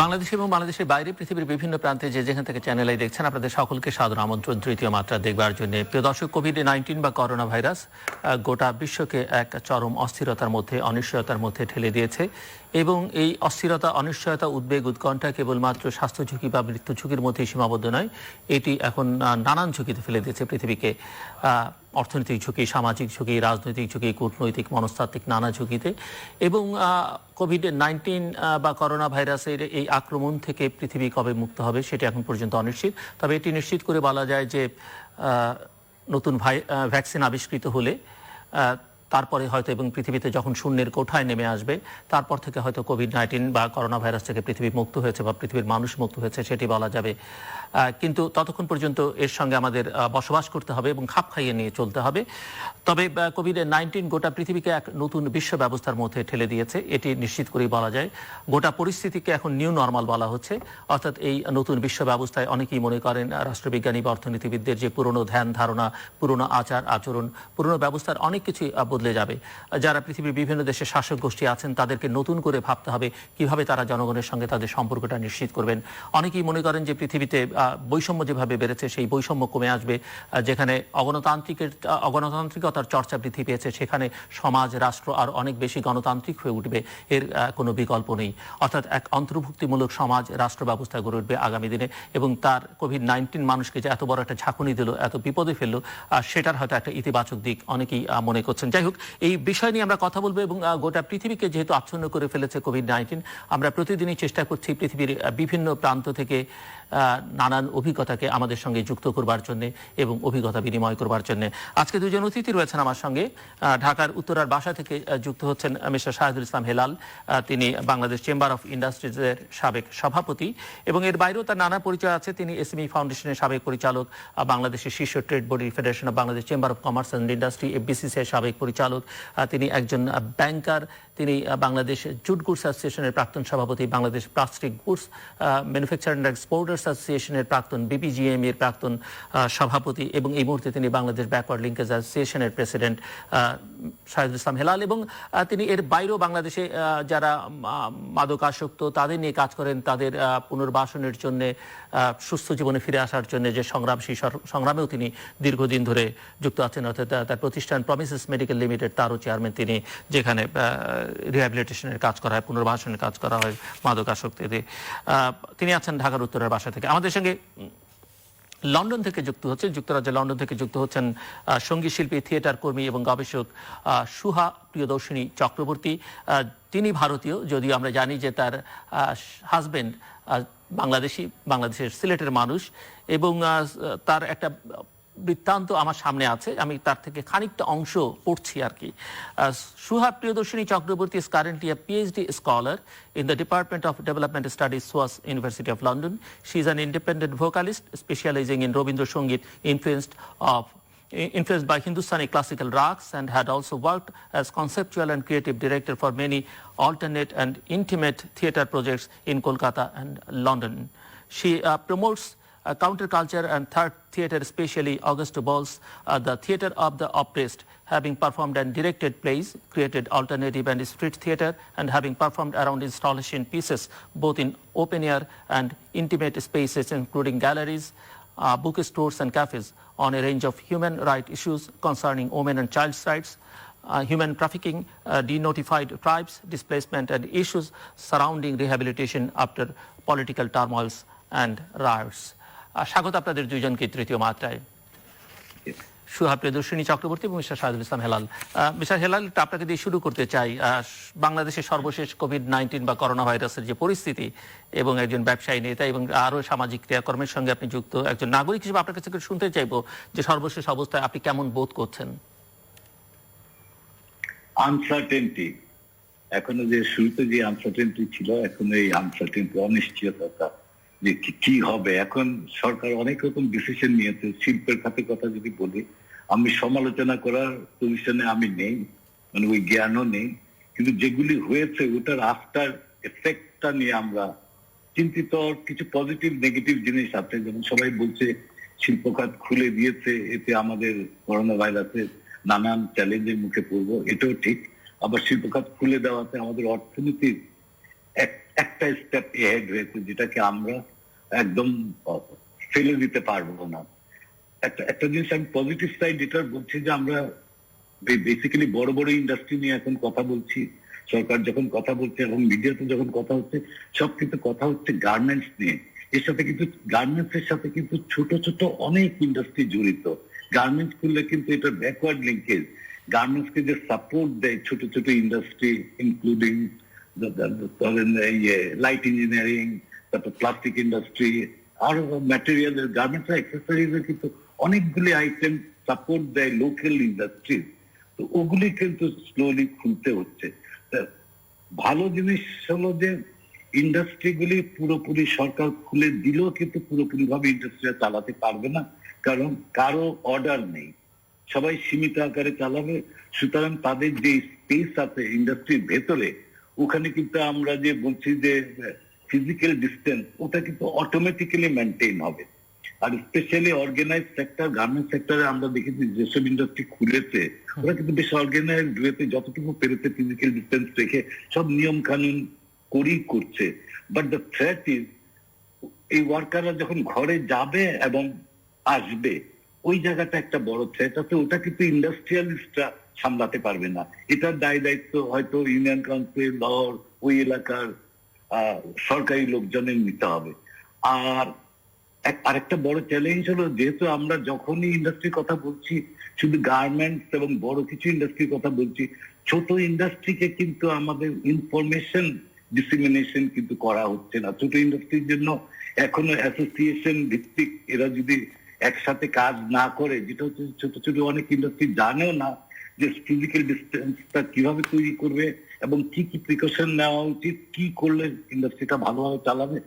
বাংলাদেশ এবং বাংলাদেশের বাইরে পৃথিবীর বিভিন্ন প্রান্তে যেখান থেকে চ্যানেল আই দেখছেন আপনাদের সকলকে সাদর আমন্ত্রণ তৃতীয় মাত্রা দেখবার জন্য। প্রিয় দর্শক, কোভিড-19 বা করোনা ভাইরাস গোটা বিশ্বকে এক চরম অস্থিরতার মধ্যে, অনিশ্চয়তার মধ্যে ঠেলে দিয়েছে এবং এই অস্থিরতা, অনিশ্চয়তা, উদ্বেগ, উৎকণ্ঠা কেবলমাত্র স্বাস্থ্য ঝুঁকি বা মৃত্যু ঝুঁকির মধ্যেই সীমাবদ্ধ নয়, এটি এখন নানান ঝুঁকিতে ফেলে দিয়েছে পৃথিবীকে। অর্থনৈতিক ঝুঁকি, সামাজিক ঝুঁকি, রাজনৈতিক ঝুঁকি, কূটনৈতিক, মনস্তাত্ত্বিক নানা ঝুঁকিতে। এবং কোভিড-19 বা করোনা ভাইরাসের এই আক্রমণ থেকে পৃথিবী কবে মুক্ত হবে সেটি এখন পর্যন্ত অনিশ্চিত। তবে এটি নিশ্চিত করে বলা যায় যে নতুন ভ্যাকসিন আবিষ্কৃত হলে তারপরে হয়তো, এবং পৃথিবীতে যখন শূন্যের কোঠায় নেমে আসবে, তারপর থেকে হয়তো কোভিড-19 বা করোনা ভাইরাস থেকে পৃথিবী মুক্ত হয়েছে বা পৃথিবীর মানুষ মুক্ত হয়েছে সেটি বলা যাবে। কিন্তু ততক্ষণ পর্যন্ত এর সঙ্গে আমাদের বসবাস করতে হবে এবং খাপ খাইয়ে নিয়ে চলতে হবে। তবে কোভিড-19 গোটা পৃথিবীকে এক নতুন বিশ্ব ব্যবস্থার মধ্যে ঠেলে দিয়েছে, এটি নিশ্চিত করেই বলা যায়। গোটা পরিস্থিতিকে এখন নিউ নর্মাল বলা হচ্ছে। অর্থাৎ এই নতুন বিশ্ব ব্যবস্থায় অনেকেই মনে করেন রাষ্ট্রবিজ্ঞানী বা অর্থনীতিবিদদের যে পুরনো ধ্যান ধারণা, পুরনো আচার আচরণ, পুরনো ব্যবস্থার অনেক কিছু বদলে যাবে। যারা পৃথিবীর বিভিন্ন দেশের শাসক গোষ্ঠী আছেন তাদেরকে নতুন করে ভাবতে হবে কিভাবে তারা জনগণের সঙ্গে তাদের সম্পর্কটা নিশ্চিত করবেন। অনেকেই মনে করেন যে পৃথিবীতে বৈষম্য যেভাবে বেড়েছে সেই বৈষম্য কমে আসবে। যেখানে অগণতান্ত্রিকতার চর্চা বৃদ্ধি পেয়েছে সেখানে সমাজ, রাষ্ট্র আর অনেক বেশি গণতান্ত্রিক হয়ে উঠবে, এর কোনো বিকল্প নেই। অর্থাৎ এক অন্তর্ভুক্তিমূলক সমাজ, রাষ্ট্র ব্যবস্থা গড়ে উঠবে আগামী দিনে। এবং তার কোভিড-19 মানুষকে যে এত বড় একটা ঝাঁকুনি দিল, এত বিপদে ফেললো, সেটার হয়তো একটা ইতিবাচক দিক অনেকেই মনে করছেন। যাই হোক, এই বিষয় নিয়ে আমরা কথা বলবো। এবং গোটা পৃথিবীকে যেহেতু আচ্ছন্ন করে ফেলেছে কোভিড-19, আমরা প্রতিদিনই চেষ্টা করছি পৃথিবীর বিভিন্ন প্রান্ত থেকে নানান অভিজ্ঞতাকে আমাদের সঙ্গে যুক্ত করবার জন্য এবং অভিজ্ঞতা বিনিময় করবার জন্য। আজকে দুজন অতিথি রয়েছেন আমার সঙ্গে। ঢাকার উত্তরার বাসা থেকে যুক্ত হচ্ছেন মিস্টার শাহিদুল ইসলাম হেলাল। তিনি বাংলাদেশ চেম্বার অফ ইন্ডাস্ট্রিজের সাবেক সভাপতি এবং এর বাইরেও তার নানা পরিচয় আছে। তিনি এসএমই ফাউন্ডেশনের সাবেক পরিচালক, বাংলাদেশের শীর্ষ trade body federation of Bangladesh chamber of commerce and industry FBCCI সাবেক পরিচালক। তিনি একজন ব্যাংকার। তিনি বাংলাদেশ জুট গুডস অ্যাসোসিয়েশনের প্রাক্তন সভাপতি, Bangladesh plastic goods manufacture and exporters অ্যাসোসিয়েশনের প্রাক্তন, বিপিজিএম এর প্রাক্তন সভাপতি এবং এই মুহূর্তে তিনি বাংলাদেশ ব্যাকওয়ার্ড লিঙ্কেজ অ্যাসোসিয়েশনের প্রেসিডেন্ট শাহিদুল ইসলাম হেলাল। এবং তিনি এর বাইরেও বাংলাদেশে যারা মাদকাসক্ত তাদের নিয়ে কাজ করেন, তাদের পুনর্বাসনের জন্য, সুস্থ জীবনে ফিরে আসার জন্য যে সংগ্রাম, সেই সংগ্রামেও তিনি দীর্ঘদিন ধরে যুক্ত আছেন। অর্থাৎ তার প্রতিষ্ঠান প্রমিসেস মেডিকেল লিমিটেড, তারও চেয়ারম্যান তিনি, যেখানে রিহ্যাবিলিটেশনের কাজ করা হয়, পুনর্বাসনের কাজ করা হয় মাদকাসক্তিতে। তিনি আছেন ঢাকার উত্তরের বাসা থেকে। আমাদের সঙ্গে লন্ডন থেকে যুক্ত হচ্ছে, যুক্তরাজ্যের লন্ডন থেকে যুক্ত হচ্ছেন সঙ্গীত শিল্পী, থিয়েটার কর্মী এবং গবেষক সুহা প্রিয়দর্শিনী চক্রবর্তী। তিনি ভারতীয়, যদিও আমরা জানি যে তার হাজবেন্ড বাংলাদেশের সিলেটের মানুষ। এবং তার একটা বৃত্তান্ত আমার সামনে আছে, আমি তার থেকে খানিকটা অংশ পড়ছি আর কি। সুহা Priyadarshini Chakraborty is currently a PhD scholar in the Department of Development Studies, SOAS, University of London. She is an independent vocalist specializing in Robindra Sangeet, influenced by Hindustani classical rags, and had also worked as conceptual and creative director for many alternate and intimate theatre projects in Kolkata and London. She promotes counterculture and third theatre, especially Augusto Boal's The Theatre of the Oppressed, having performed and directed plays, created alternative and street theatre, and having performed around installation pieces both in open air and intimate spaces, including galleries, bookstores and cafes, on a range of human rights issues concerning women and child's rights, human trafficking, denotified tribes, displacement, and issues surrounding rehabilitation after political turmoils and riots. স্বাগত আপনাদের দুইজনকে তৃতীয় মাত্রায়, সুহা প্রিয়দর্শিনী চক্রবর্তী এবং mister Shahidul ইসলাম Helal. Mister Helal, আপনাকে দিয়ে শুরু করতে চাই। বাংলাদেশের সর্বশেষ কোভিড-19 বা করোনা ভাইরাসের যে পরিস্থিতি, এবং একজন ব্যবসায়ী নেতা এবং আরও সামাজিক ক্রিয়াকর্মের সঙ্গে আপনি যুক্ত একজন নাগরিক হিসেবে আপনার কাছে শুনতে চাইবো যে সর্বশেষ অবস্থায় আপনি কেমন বোধ করছেন? আনসার্টেনটি, এখনো যে শুরুতে যে আনসার্টেনটি ছিল, এখন এই আনসার্টেনটি, অনিশ্চয়তা যে কি হবে। এখন সরকার অনেক রকম ডিসিশন নিয়েছে। শিল্পের খাতের কথা যদি বলি, আমি সমালোচনা করার পজিশনে আমি নেই, মানে ওই জ্ঞানও নেই, কিন্তু যেগুলি হয়েছে ওটার আফটার এফেক্টটা নিয়ে আমরা চিন্তিত। কিছু পজিটিভ নেগেটিভ জিনিস আছে, যেমন সবাই বলছে শিল্প খাত খুলে দিয়েছে, এতে আমাদের করোনা ভাইরাসের নানান চ্যালেঞ্জের মুখে পড়বো, এটাও ঠিক। আবার শিল্প খাত খুলে দেওয়াতে আমাদের অর্থনীতির একটা একটা স্টেপ এহেড হয়েছে, যেটাকে আমরা একদম ফেলে দিতে পারবো না। একটা জিনিস আমি পজিটিভ সাইড এটা বলছি যে আমরা বেসিক্যালি বড় বড় ইন্ডাস্ট্রি নিয়ে এখন কথা বলছি, সরকার যখন কথা বলছে এবং মিডিয়াতে যখন কথা হচ্ছে, সব কিন্তু কথা হচ্ছে গার্মেন্টস নিয়ে। এর সাথে কিন্তু গার্মেন্টস এর সাথে কিন্তু ছোট ছোট অনেক ইন্ডাস্ট্রি জড়িত। গার্মেন্টস করলে কিন্তু এটা ব্যাকওয়ার্ড লিঙ্কেজ। গার্মেন্টস কে যে সাপোর্ট দেয় ছোট ছোট ইন্ডাস্ট্রি, ইনক্লুডিং লাইট ইঞ্জিনিয়ারিং, তারপর প্লাস্টিক ইন্ডাস্ট্রি, আর ম্যাটেরিয়াল, গার্মেন্টস অ্যাক্সেসরিজ এর কিন্তু অনেকগুলি আইটেম সাপোর্ট দেয় লোকাল ইন্ডাস্ট্রি। তো ওগুলি কিন্তু স্লোলি খুলতে হচ্ছে। ভালো জিনিস হলো যে ইন্ডাস্ট্রিগুলি পুরোপুরি সরকার খুলে দিলেও কিন্তু পুরোপুরি ভাবে ইন্ডাস্ট্রিটা চালাতে পারবে না, কারণ কারো অর্ডার নেই, সবাই সীমিত আকারে চালাবে। সুতরাং তাদের যে স্পেস আছে ইন্ডাস্ট্রির ভেতরে, ওখানে কিন্তু আমরা যে বলছি যে ফিজিক্যাল ডিস্টেন্স, ওটা কিন্তু অটোমেটিক্যালি মেনটেন হবে। আর স্পেশালি অর্গানাইজ সেক্টর, গার্মেন্ট সেক্টরে আমরা দেখেছি যেসব ইন্ডাস্ট্রি খুলেছে ওরা কিন্তু বেশ অর্গানাইজ হয়েছে, যতটুকু পেরেছে ফিজিক্যাল ডিস্টেন্স রেখে সব নিয়ম কানুন করেই করছে। বাট দ্য থ্রেট ইজ, এই ওয়ার্কাররা যখন ঘরে যাবে এবং আসবে, ওই জায়গাটা একটা বড় থ্রেট আছে। ওটা কিন্তু ইন্ডাস্ট্রিয়ালিস্টরা সামলাতে পারবে না। এটার দায় দায়িত্ব হয়তো ইউনিয়ন কাউন্সিল, লর, ওই এলাকার সরকারি লোকজনের নিতে হবে। আর আরেকটা বড় চ্যালেঞ্জ হলো, যেহেতু আমরা যখনই ইন্ডাস্ট্রির কথা বলছি শুধু গার্মেন্টস এবং বড় কিছু ইন্ডাস্ট্রির কথা বলছি, ছোট ইন্ডাস্ট্রিকে কিন্তু আমাদের ইনফরমেশন ডিসিমিনেশন কিন্তু করা হচ্ছে না। ছোট ইন্ডাস্ট্রির জন্য এখনো অ্যাসোসিয়েশন ভিত্তিক এরা যদি একসাথে কাজ না করে, যেটা হচ্ছে ছোট ছোট অনেক ইন্ডাস্ট্রি জানেও না যে ফিজিক্যাল ডিস্টেন্সটা কিভাবে তৈরি করবে এবং কি কি প্রিকশন নেওয়া উচিত, কি করলে ইন্ডাস্ট্রিটা ভালোভাবে চালাবে।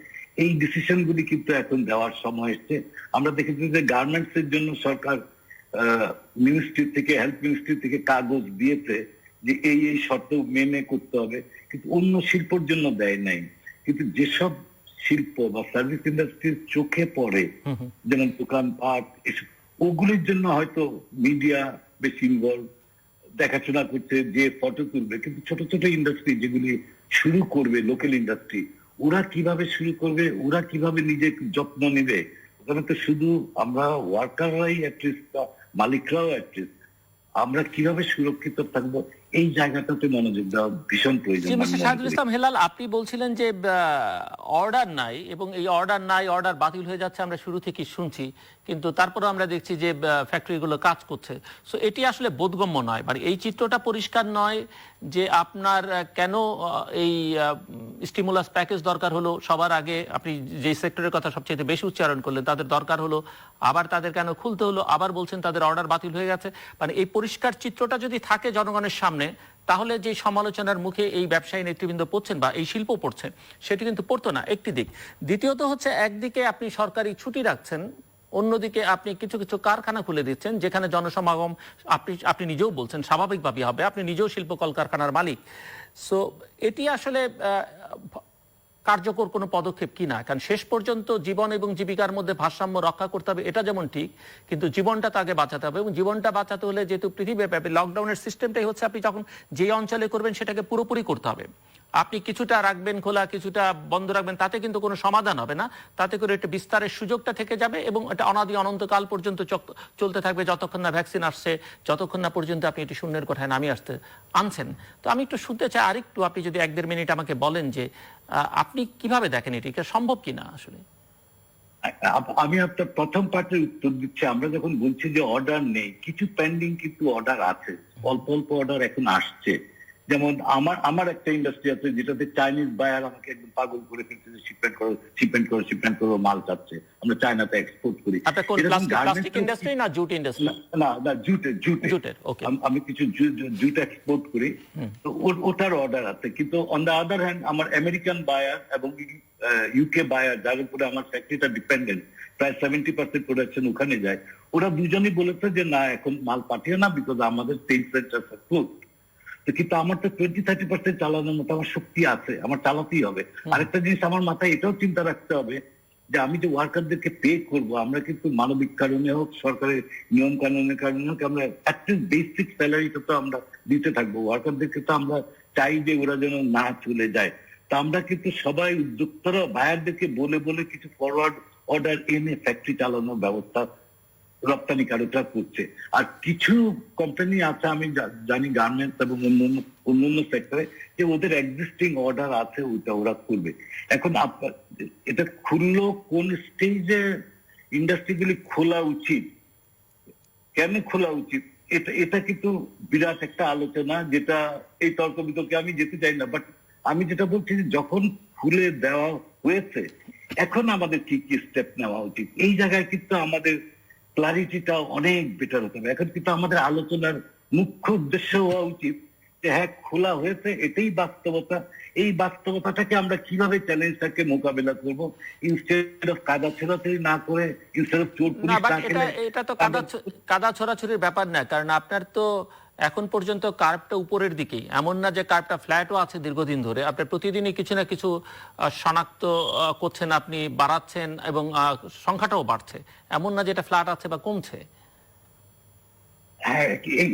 এই ডিসিশন গুলি কিন্তু এখন দেওয়ার সময় এসছে। আমরা দেখেছি যে গার্মেন্টস এর জন্য সরকার মিনিস্ট্রি থেকে, হেলথ মিনিস্ট্রি থেকে কাগজ দিয়েছে যে এই এই শর্ত মেনে করতে হবে, কিন্তু অন্য শিল্পের জন্য দেয় নাই। কিন্তু যেসব শিল্প বা সার্ভিস ইন্ডাস্ট্রির চোখে পড়ে, যেমন দোকানপাট, ওগুলির জন্য হয়তো মিডিয়া বেশি ইনভলভ, দেখাশোনা করছে, যে ফটো তুলবে। কিন্তু ছোট ছোট ইন্ডাস্ট্রি যেগুলি শুরু করবে, লোকাল ইন্ডাস্ট্রি, ওরা কিভাবে শুরু করবে, ওরা কিভাবে নিজে যত্ন নেবে, ওখানে তো শুধু আমরা ওয়ার্কাররাই অ্যাটলিস্ট, মালিকরাও অ্যাটলিস্ট, আমরা কিভাবে সুরক্ষিত থাকবো, এই জায়গাটাতে মনোযোগ দেওয়া ভীষণ প্রয়োজন। শাহিদুল ইসলাম হেলাল, আপনি বলছিলেন যে অর্ডার নাই এবং এই অর্ডার বাতিল হয়ে যাচ্ছে, আমরা শুরু থেকে শুনছি, কিন্তু তারপরে আমরা দেখছি যে ফ্যাক্টরিগুলো কাজ করছে। সো এটি আসলে বোধগম্য নয়, মানে এই চিত্রটা পরিষ্কার নয় যে আপনার কেন এই স্টিমুলাস প্যাকেজ দরকার হলো সবার আগে। আপনি যে সেক্টরের কথা সবচেয়ে বেশি উচ্চারণ করলেন, তাদের দরকার হলো, আবার তাদের কেন খুলতে হলো, আবার বলছেন তাদের অর্ডার বাতিল হয়ে গেছে। মানে এই পরিষ্কার চিত্রটা যদি থাকে জনগণের সামনে, তাহলে যে সমালোচনার মুখে এই ব্যবসায়ী নেতৃবৃন্দ পড়ছেন বা এই শিল্প পড়ছে, সেটি কিন্তু পড়তো না, একটি দিক। দ্বিতীয়ত হচ্ছে, একদিকে আপনি সরকারি ছুটি রাখছেন, অন্যদিকে আপনি কিছু কিছু কারখানা খুলে দিচ্ছেন যেখানে জনসমাগম আপনি নিজেও বলছেন স্বাভাবিকভাবেই হবে, আপনি নিজেও শিল্প কলকারখানার মালিক। সো এটি আসলে কার্যকর কোনো পদক্ষেপ কিনা, কারণ শেষ পর্যন্ত জীবন এবং জীবিকার মধ্যে ভারসাম্য রক্ষা করতে হবে, এটা যেমন ঠিক, কিন্তু জীবনটা তাকে বাঁচাতে হবে। এবং জীবনটা বাঁচাতে হলে যেহেতু পৃথিবীব্যাপী লকডাউনের সিস্টেমটাই হচ্ছে, আপনি যখন যে অঞ্চলে করবেন সেটাকে পুরোপুরি করতে হবে। আপনি কিছুটা রাখবেন খোলা, কিছুটা বন্ধ রাখবেন, তাতে কিন্তু কোনো সমাধান হবে না। তাতে করে একটা বিস্তারের সুযোগটা থেকে যাবে এবং এটা অনাদি অনন্তকাল পর্যন্ত চলতে থাকবে, যতক্ষণ না ভ্যাকসিন আসছে, যতক্ষণ না পর্যন্ত আপনি এটি শূন্যের কোঠায় নামিয়ে আনছেন। তো আমি একটু শুনতে চাই আরেকটু, আপনি যদি 1-1.5 মিনিট আমাকে বলেন যে আপনি কিভাবে দেখেন এটি সম্ভব কিনা আসলে। আমি আপনার প্রথম পার্টের উত্তর দিচ্ছি। আমরা যখন বলছি যে অর্ডার নেই, কিছু পেন্ডিং কিন্তু অর্ডার আছে, অল্প অল্প অর্ডার এখন আসছে। যেমন আমার একটা ইন্ডাস্ট্রি আছে যেটাতে চাইনিজ বায়ার আমাকে একদম পাগল করে ফেলছে, শিপমেন্ট করো মাল চাচ্ছে, আমরা চায়নাতে এক্সপোর্ট করি। আমি কিছু জুট এক্সপোর্ট করি, তো ওটার অর্ডার আছে। কিন্তু অন দ্য আদার হ্যান্ড আমার আমেরিকান বায়ার এবং ইউকে বায়ার, যার উপরে আমার ফ্যাক্টরিটা ডিপেন্ডেন্ট, প্রায় 70% প্রোডাকশন ওখানে যায়, ওরা দুজনই বলেছে যে না, এখন মাল পাঠিয়ে না, বিকজ আমাদের সেলস সেন্টার ক্লোজ। কিন্তু আমার তো 20-30% চালানোর মতো আমার শক্তি আছে, আমার চালাতেই হবে। আরেকটা জিনিস আমার মাথায় এটাও চিন্তা রাখতে হবে যে আমি যে ওয়ার্কারদেরকে পে করব, আমরা কিন্তু মানবিক কারণে হোক, সরকারের নিয়ম কানুনের কারণে হোক, আমরা অ্যাটলিস্ট বেসিক স্যালারিটা তো আমরা দিতে থাকবো। ওয়ার্কারদেরকে তো আমরা চাই যে ওরা যেন না চলে যায়। তা আমরা কিন্তু সবাই উদ্যোক্তারা বায়ারদেরকে বলে বলে কিছু ফরওয়ার্ড অর্ডার এনে ফ্যাক্টরি চালানোর ব্যবস্থা রপ্তানিকারকরা করছে। আর কিছু কোম্পানি আছে, আমি জানি গার্মেন্টস এবং অন্যান্য সেক্টরে, যে ওদের এক্সিস্টিং অর্ডার আছে, ওরা করবে। এখন এটা খুললো কোন স্টেজে, ইন্ডাস্ট্রিগুলি খোলা উচিত, কেন খোলা উচিত, এটা কিন্তু বিরাট একটা আলোচনা, যেটা এই তর্ক বিতর্কে আমি যেতে চাই না। বাট আমি যেটা বলছি যে যখন খুলে দেওয়া হয়েছে, এখন আমাদের কি কি স্টেপ নেওয়া উচিত, এই জায়গায় কিন্তু আমাদের ক্লারিটিটা অনেক বেটার হতে হবে। এখন কিন্তু আমাদের আলোচনার মুখ্য উদ্দেশ্য হওয়া উচিত যে হ্যাঁ, খোলা হয়েছে, এটাই বাস্তবতা। এই বাস্তবতাটাকে আমরা কিভাবে চ্যালেঞ্জটাকে মোকাবেলা করব, ইনস্টেড অফ কাদা ছোড়াছুড়ি না করে, ইনস্টেড অফ চোর না, পুলিশ বাট না খেলে। এটা তো কাদা ছোড়াছুরির ব্যাপার না, কারণ আপনার তো এখন পর্যন্ত কার্ভটা উপরের দিকেই, এমন না যে কার্ভটা ফ্ল্যাটও আছে দীর্ঘদিন ধরে। আপনার প্রতিদিনই কিছু না কিছু শনাক্ত করছেন, আপনি বাড়াচ্ছেন এবং সংখ্যাটাও বাড়ছে, এমন না যে এটা ফ্ল্যাট আছে বা কমছে। হ্যাঁ,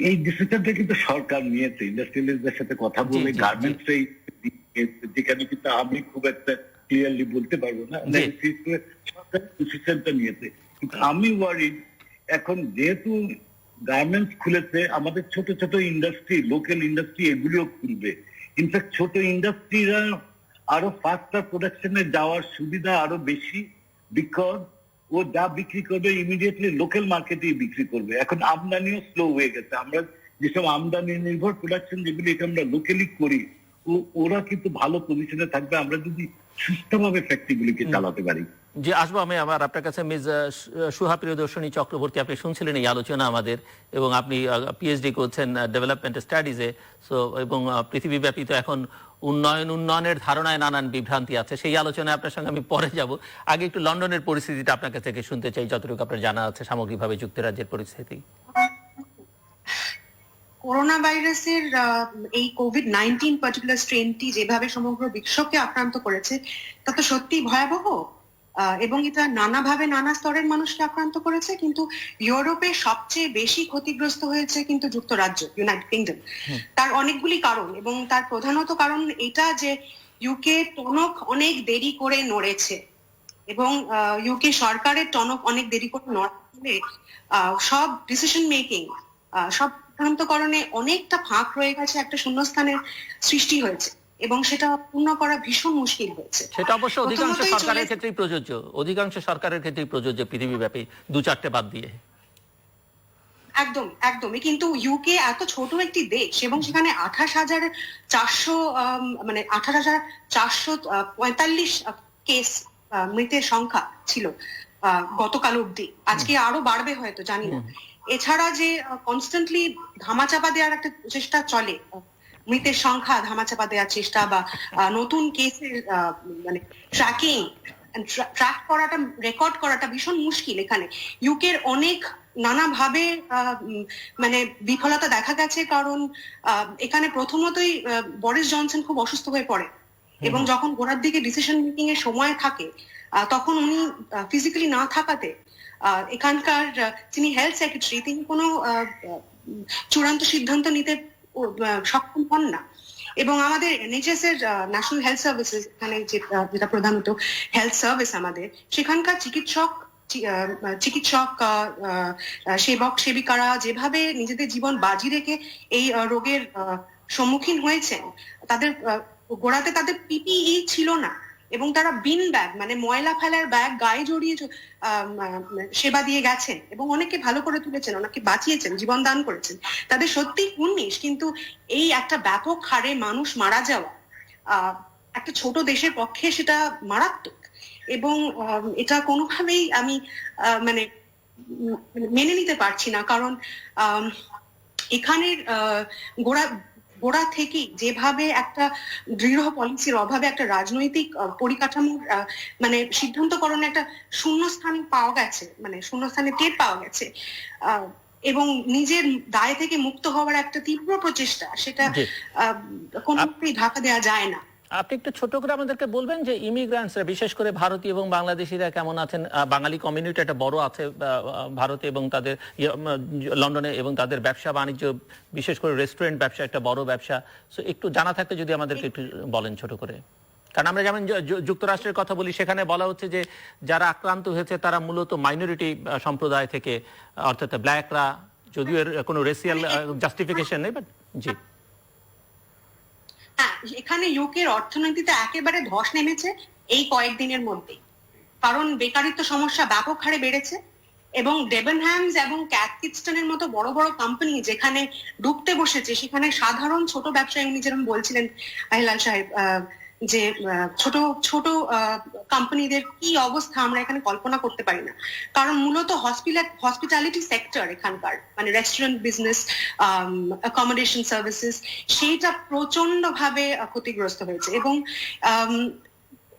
এই ডিসিশনটা কিন্তু সরকার নিয়েছে, ইন্ডাস্ট্রিয়ালিস্টদের সাথে কথা বলে, গার্মেন্টস যেখানে কিন্তু আমি খুব একটা ক্লিয়ারলি বলতে পারবো না, সরকার ডিসিশনটা নিয়েছে। কিন্তু আমি ওয়ারিড, এখন যেহেতু গার্মেন্টস খুলেছে, আমাদের ছোট ছোট ইন্ডাস্ট্রি, লোকাল ইন্ডাস্ট্রি, এগুলিও খুলবে। ইনফ্যাক্ট ছোট ইন্ডাস্ট্রিরা আরো ফাস্টার প্রোডাকশনে যাওয়ার সুবিধা আরো বেশি, বিকজ ও যা বিক্রি করবে ইমিডিয়েটলি লোকাল মার্কেটেই বিক্রি করবে। এখন আমদানিও স্লো হয়ে গেছে। আমরা যেসব আমদানি নির্ভর প্রোডাকশন যেগুলি এটা আমরা লোকালি করি, ওরা কিন্তু ভালো পজিশনে থাকবে আমরা যদি সুস্থভাবে ফ্যাক্টরিগুলিকে চালাতে পারি। যে আসবো আমি আবার আপনার কাছে, মিস সুহা প্রিয়দর্শনী চক্রবর্তী, আপনি শুনছিলেন এই আলোচনা আমাদের, এবং আপনি পিএইচডি করছেন ডেভেলপমেন্ট স্টাডিজে। সো এবং পৃথিবীব্যাপী তো এখন উন্নয়নের ধারণায় নানান বিভ্রান্তি আছে, সেই আলোচনায় আপনার সঙ্গে আমি পরে যাব। আগে একটু লন্ডনের পরিস্থিতিটা আপনার কাছ থেকে শুনতে চাই, যতটুকু আপনার জানা আছে সামগ্রিকভাবে যুক্তরাজ্যের পরিস্থিতি। করোনা ভাইরাসের এই কোভিড-19 পার্টিকুলার স্ট্রেনটি যেভাবে সমগ্র বিশ্বকে আক্রান্ত করেছে, তা তো সত্যি ভয়াবহ। এবং এটা নানাভাবে নানা স্তরের মানুষকে আক্রান্ত করেছে, কিন্তু ইউরোপে সবচেয়ে বেশি ক্ষতিগ্রস্ত হয়েছে কিন্তু যুক্তরাজ্য, ইউনাইটেড কিংডম। তার অনেকগুলি কারণ, এবং তার প্রধানত কারণ এটা যে ইউকে টনক অনেক দেরি করে নড়েছে, এবং ইউকে সরকারের টনক অনেক দেরি করে নড়ে সব ডিসিশন মেকিং, সব সিদ্ধান্তকরণে অনেকটা ফাঁক রয়ে গেছে, একটা শূন্যস্থানের সৃষ্টি হয়েছে, এবং সেটা পূর্ণ করা ভীষণ মুশকিল হয়েছে। সেটা অবশ্য অধিকাংশ সরকারের ক্ষেত্রেই প্রযোজ্য, অধিকাংশ সরকারের ক্ষেত্রেই প্রযোজ্য, পৃথিবীব্যাপী দু চারটে বাদ দিয়ে। একদম একদমই। কিন্তু ইউকে এত ছোট একটি দেশ, এবং সেখানে 28,445 কেস, মৃতের সংখ্যা ছিল গতকাল অব্দি। আজকে আরো বাড়বে হয়তো, জানি না। এছাড়া যে কনস্ট্যান্টলি ধামাচাপা দেওয়ার একটা চেষ্টা চলে, মৃতের সংখ্যা ধামাচাপা দেওয়ার চেষ্টা, বা নতুন কেসের মানে ট্র্যাক করাটা, রেকর্ড করাটা ভীষণ মুশকিল। এখানে ইউকের অনেক নানাভাবে মানে বিফলতা দেখা গেছে, কারণ এখানে প্রথমতই বরিস জনসন খুব অসুস্থ হয়ে পড়ে, এবং যখন গোড়ার দিকে ডিসিশন মেকিং এর সময় থাকে, তখন উনি ফিজিক্যালি না থাকাতে এখানকার যিনি হেলথ সেক্রেটারি, তিনি কোনো চূড়ান্ত সিদ্ধান্ত নিতে সক্ষম হন না। এবং আমাদের NHS এর ন্যাশনাল হেলথ সার্ভিসেস, এখানে যেটা প্রধানত হেলথ সার্ভিস আমাদের, সেখানকার চিকিৎসক সেবক সেবিকারা যেভাবে নিজেদের জীবন বাজি রেখে এই রোগের সম্মুখীন হয়েছেন, তাদের গোড়াতে তাদের PPE ছিল না, এবং তারা বিন ব্যাগ, মানে ময়লা ফেলার ব্যাগ গায়ে জড়িয়ে সেবা দিয়ে গেছেন, এবং অনেকে ভালো করে তুলেছেন, ওনাকে বাঁচিয়েছেন, জীবন দান করেছেন। তাদের সত্যি উন্নিশ, কিন্তু এই একটা ব্যাপক হারে মানুষ মারা যাওয়া একটা ছোট দেশের পক্ষে সেটা মারাত্মক, এবং এটা কোনোভাবেই আমি মানে মেনে নিতে পারছি না। কারণ এখানের গোড়া থেকেই যেভাবে একটা দৃঢ় পলিসির অভাবে একটা রাজনৈতিক পরিকাঠামোর মানে সিদ্ধান্তকরণে একটা শূন্যস্থান পাওয়া গেছে, মানে শূন্যস্থানে টের পাওয়া গেছে, এবং নিজের দায় থেকে মুক্ত হওয়ার একটা তীব্র প্রচেষ্টা, সেটা কোনোভাবেই ঢাকা দেওয়া যায় না। আপনি একটু ছোট করে আমাদেরকে বলবেন যে ইমিগ্রান্টসরা, বিশেষ করে ভারতীয় এবং বাংলাদেশিরা কেমন আছেন? বাঙালি কমিউনিটি একটা বড় আছে ভারতে, এবং তাদের লন্ডনে, এবং তাদের ব্যবসা বাণিজ্য, বিশেষ করে রেস্টুরেন্ট ব্যবসা একটা বড় ব্যবসা। সো একটু জানা থাকলে যদি আমাদেরকে একটু বলেন ছোট করে। কারণ আমরা যেমন যুক্তরাষ্ট্রের কথা বলি, সেখানে বলা হচ্ছে যে যারা আক্রান্ত হয়েছে তারা মূলত মাইনরিটি সম্প্রদায় থেকে, অর্থাৎ ব্ল্যাকরা, যদিও এর কোনো রেসিয়াল জাস্টিফিকেশন নেই, বাট জি। হ্যাঁ, এখানে ইউকের অর্থনীতিতে একেবারে ধস নেমেছে এই কয়েকদিনের মধ্যে, কারণ বেকারিত্ব সমস্যা ব্যাপক হারে বেড়েছে এবং ডেবনহ্যামস এবং ক্যাথকিডস্টনের মতো বড় বড় কোম্পানি যেখানে ডুবতে বসেছে, সেখানে সাধারণ ছোট ব্যবসায়ী, উনি যেরকম বলছিলেন আহিলাল সাহেব, যে ছোট ছোট কোম্পানিদের কি অবস্থা আমরা এখানে কল্পনা করতে পারি না। কারণ মূলত হসপিটালিটি সেক্টর এখানকার, মানে রেস্টুরেন্ট বিজনেস, অ্যাকোমোডেশন সার্ভিসেস, সেইটা প্রচন্ড ভাবে ক্ষতিগ্রস্ত হয়েছে। এবং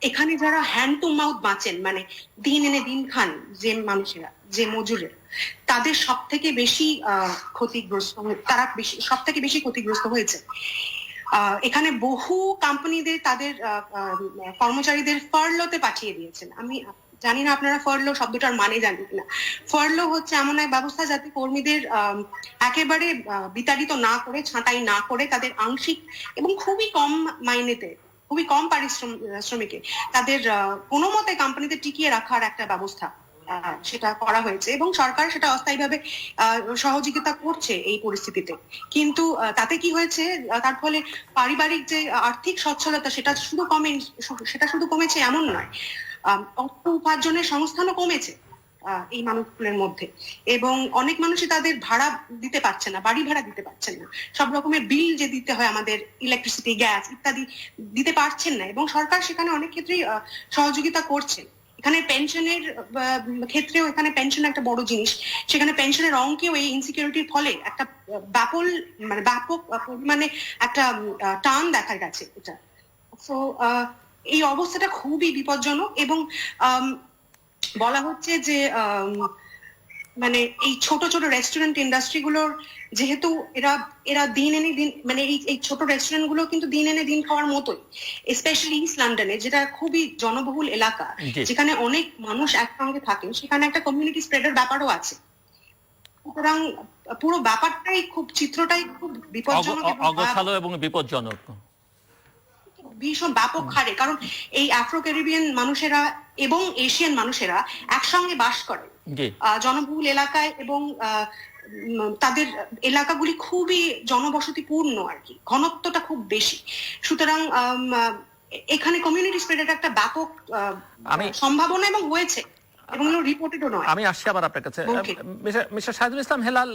এখানে যারা হ্যান্ড টু মাউথ বাঁচেন, মানে দিন এনে দিন খান যে মানুষেরা, যে মজুরের, তাদের সব থেকে বেশি ক্ষতিগ্রস্ত, তারা সব থেকে বেশি ক্ষতিগ্রস্ত হয়েছে। এখানে বহু কোম্পানিদের তাদের কর্মচারীদের ফার্লোতে পাঠিয়ে দিয়েছেন। আমি জানি না আপনারা ফার্লো শব্দটার মানে জানেন কিনা। ফার্লো হচ্ছে এমন এক ব্যবস্থা যাতে কর্মীদের একেবারে বিতাড়িত না করে, ছাঁটাই না করে, তাদের আংশিক এবং খুবই কম মাইনেতে, খুবই কম পারিশ্রমিকে তাদের কোনো মতে কোম্পানিতে টিকিয়ে রাখার একটা ব্যবস্থা সেটা করা হয়েছে এবং সরকার সেটা অস্থায়ীভাবে সহযোগিতা করছে এই পরিস্থিতিতে। কিন্তু তাতে কি হয়েছে, তার ফলে পারিবারিক যে আর্থিক সচ্ছলতা সেটা শুধু কমেছে এমন নয়, অর্থ উপার্জনের সংস্থানও কমেছে এই মানুষগুলোর মধ্যে। এবং অনেক মানুষই তাদের ভাড়া দিতে পারছে না, বাড়ি ভাড়া দিতে পারছেন না, সব রকমের বিল যে দিতে হয় আমাদের, ইলেকট্রিসিটি, গ্যাস ইত্যাদি দিতে পারছেন না, এবং সরকার সেখানে অনেক ক্ষেত্রেই সহযোগিতা করছে। এখানে পেনশনের ক্ষেত্রেও, এখানে পেনশন একটা বড় জিনিস, সেখানে পেনশনের অঙ্কেও এই ইনসিকিউরিটির ফলে একটা ব্যাপক পরিমাণে একটা টান দেখা গেছে এটা। তো এই অবস্থাটা খুবই বিপজ্জনক এবং বলা হচ্ছে যে মানে এই ছোট ছোট রেস্টুরেন্ট ইন্ডাস্ট্রি গুলোর, যেহেতু এরা দিন এনে দিন, মানে এই ছোট রেস্টুরেন্ট গুলো কিন্তু দিন এনে দিন খাওয়ার মতোই, স্পেশালি ইস্ট লন্ডনে, যেটা খুবই জনবহুল এলাকা, যেখানে অনেক মানুষ একসঙ্গে থাকেন, সেখানে একটা কমিউনিটি স্প্রেডের ব্যাপারও আছে। সুতরাং পুরো ব্যাপারটাই চিত্রটাই খুব বিপজ্জনক এবং বিপজ্জনক, ভীষণ ব্যাপক হারে। কারণ এই আফ্রো ক্যারিবিয়ান মানুষেরা এবং এশিয়ান মানুষেরা একসঙ্গে বাস করে জনবহুল এলাকায়, এবং তাদের এলাকাগুলি খুবই জনবসতিপূর্ণ আর কি, ঘনত্বটা খুব বেশি। সুতরাং এখানে কমিউনিটি স্প্রেডের একটা ব্যাপক সম্ভাবনা এবং হয়েছে, এবং রিপোর্টেডও নয়। আমি আসছি আবার আপনার কাছে, মিস্টার শাহিদুল ইসলাম হেলাল।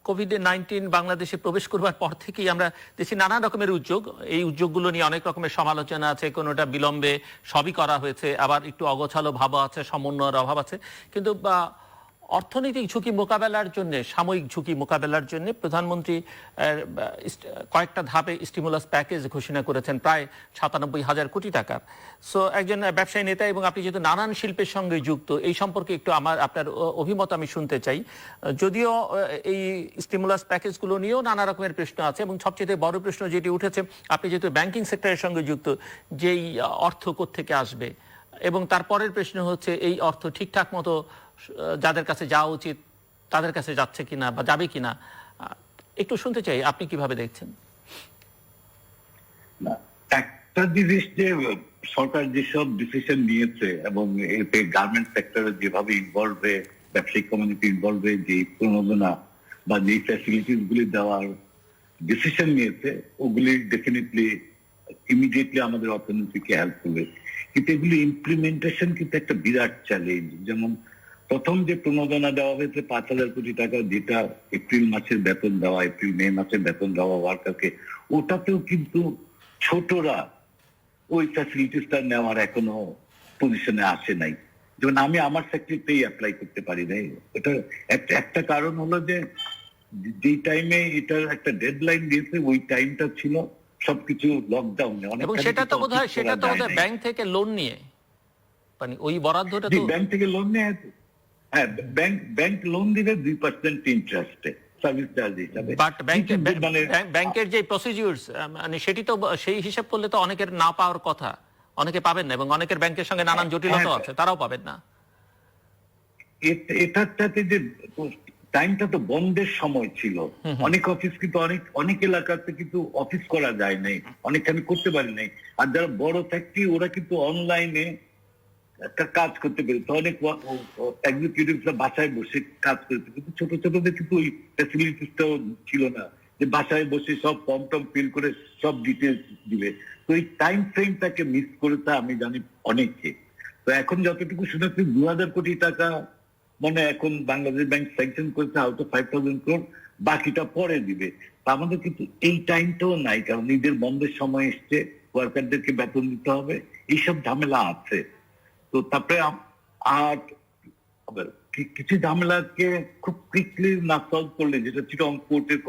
কোভিড-19 বাংলাদেশে প্রবেশ করবার পর থেকেই আমরা দেখছি নানা রকমের উদ্যোগ, এই উদ্যোগগুলো নিয়ে অনেক রকমের সমালোচনা আছে, কোনোটা বিলম্বে সবই করা হয়েছে, আবার একটু অগোছালো ভাব আছে, সমন্বয়ের অভাব আছে। কিন্তু অর্থনৈতিক ঝুঁকি মোকাবেলার জন্য, সাময়িক ঝুঁকি মোকাবেলার জন্য প্রধানমন্ত্রী কয়েকটা ধাপে স্টিমুলাস প্যাকেজ ঘোষণা করেছেন, প্রায় ৯৭,০০০ কোটি টাকার। সো একজন ব্যবসায়ী নেতা এবং আপনি যেহেতু নানান শিল্পের সঙ্গে যুক্ত, এই সম্পর্কে একটু আপনার অভিমত আমি শুনতে চাই। যদিও এই স্টিমুলাস প্যাকেজগুলো নিয়েও নানা রকমের প্রশ্ন আছে, এবং সবচেয়ে বড় প্রশ্ন যেটি উঠেছে, আপনি যেহেতু ব্যাংকিং সেক্টরের সঙ্গে যুক্ত, যেই অর্থ কোত্থেকে আসবে, এবং তারপরের প্রশ্ন হচ্ছে এই অর্থ ঠিকঠাক মতো যাদের কাছে যাওয়া উচিত তাদের কাছে যাচ্ছে কিনা বা যাবে কিনা, একটু শুনতে চাই আপনি কিভাবে দেখছেন। একটা জিনিস, যে সরকার যেসব ডিসিশন নিয়েছে এবং এতে গার্মেন্ট সেক্টরে যেভাবে ইনভলভ হয়ে, ব্যবসায়িক কমিউনিটি ইনভলভ হয়ে যে প্রণোদনা বা যে ফ্যাসিলিটিস গুলি দেওয়ার ডিসিশন নিয়েছে, ওগুলি ডেফিনেটলি ইমিডিয়েটলি আমাদের অর্থনীতিকে হেল্প করবে। কিন্তু এগুলি ইমপ্লিমেন্টেশন কিন্তু একটা বিরাট চ্যালেঞ্জ। যেমন প্রথম যে প্রণোদনা দেওয়া হয়েছে ৫,০০০ কোটি টাকা, যেটা এপ্রিল মাসের বেতন দেওয়া, এপ্রিল মে মাসের বেতন দেওয়া ওয়ার্কারকে, ওটাতেও কিন্তু ছোটরা ওই ফ্যাসিলিটিসটা নেওয়ার এখনো পজিশনে আসে নাই। যেমন আমি আমার সেক্টরতেই অ্যাপ্লাই করতে পারি নাই। এটা একটা কারণ হলো যে যেই টাইমে এটার একটা ডেডলাইন দিয়েছে, ওই টাইমটা ছিল সবকিছু লকডাউনে। এবং সেটা তো বোধহয় ব্যাংক থেকে লোন নিয়ে, মানে ওই বরাদ্দটা তো ব্যাংক থেকে লোন নিয়ে, হ্যাঁ, ব্যাংক লোন দিবে 2% ইন্টারেস্টে সার্ভিস চার্জ হিসাবে। বাট ব্যাংকের যে প্রসিডিউরস, মানে সেটি তো সেই হিসাব করলে তো অনেকের না পাওয়ার কথা, অনেকে পাবেন না, এবং অনেকের ব্যাংকের সঙ্গে নানান জটিলতা আছে, তারাও পাবেন না। এটার সাথে যে টাইমটা তো বন্ধের সময় ছিল। অনেক অফিস কিন্তু অনেক এলাকাতে কিন্তু অফিস করা যায় নাই, অনেকখানি করতে পারি নাই। আর যারা বড় ফ্যাক্টরি ওরা কিন্তু অনলাইনে একটা কাজ করতে পেরেছে, অনেক এক্সিকিউটিভরা বাসায় বসে কাজ করতে, কিন্তু ছোট ছোটদের কিন্তু ওই ফ্যাসিলিটিসটাও ছিল না যে বাসায় বসে সব ফর্ম টর্ম ফিল করে সব ডিটেলস দিবে। তো এই টাইম ফ্রেমটাকে মিস করেছে আমি জানি অনেকে। তো এখন যতটুকু শুনেছি 2000 কোটি টাকা মানে এখন বাংলাদেশ ব্যাংক স্যাংশন করেছে আউট অফ 5000 crore, বাকিটা পরে দিবে। তা আমাদের কিন্তু এই টাইমটাও নাই, কারণ নিজের বন্ধের সময় এসছে, ওয়ার্কারদেরকে বেতন দিতে হবে, এইসব ঝামেলা আছে। তো তারপরে আর কিছু ঝামেলাকে খুব কুইকলি না সলভ করলে, যেটা চিটং পোর্টের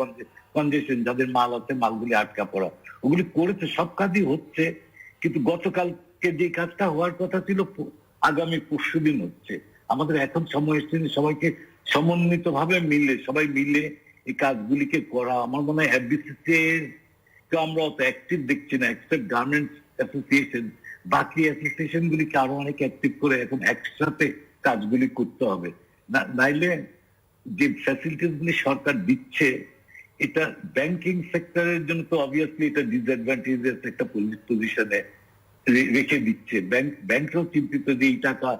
কনজেশন, যাদের মাল আছে মালগুলি আটকা পড়া, ওগুলি করেছে, সব কাজই হচ্ছে। কিন্তু গতকালকে যে কাজটা হওয়ার কথা ছিল আগামী পরশুদিন হচ্ছে। আমাদের এখন সময় এসছে সবাইকে সমন্বিত ভাবে সবাই মিলে এই কাজগুলিকে করা। আমার মনে হয় এফবিসিসিআই কে আমরা অত অ্যাক্টিভ দেখছি না, এক্সেপ্ট গার্মেন্টস অ্যাসোসিয়েশন। বাকি অ্যাসোসিয়েশন গুলিকে আরো অনেক অ্যাক্টিভ করে এখন একসাথে কাজগুলি করতে হবে। নাইলে যে ফ্যাসিলিটিস গুলি সরকার দিচ্ছে, এটা ব্যাংকিং সেক্টরের জন্য তো অবভিয়াসলি এটা ডিসঅ্যাডভান্টেজেস একটা পজিশনে রেখে দিচ্ছে। ব্যাংকও চিন্তিত যে এই টাকা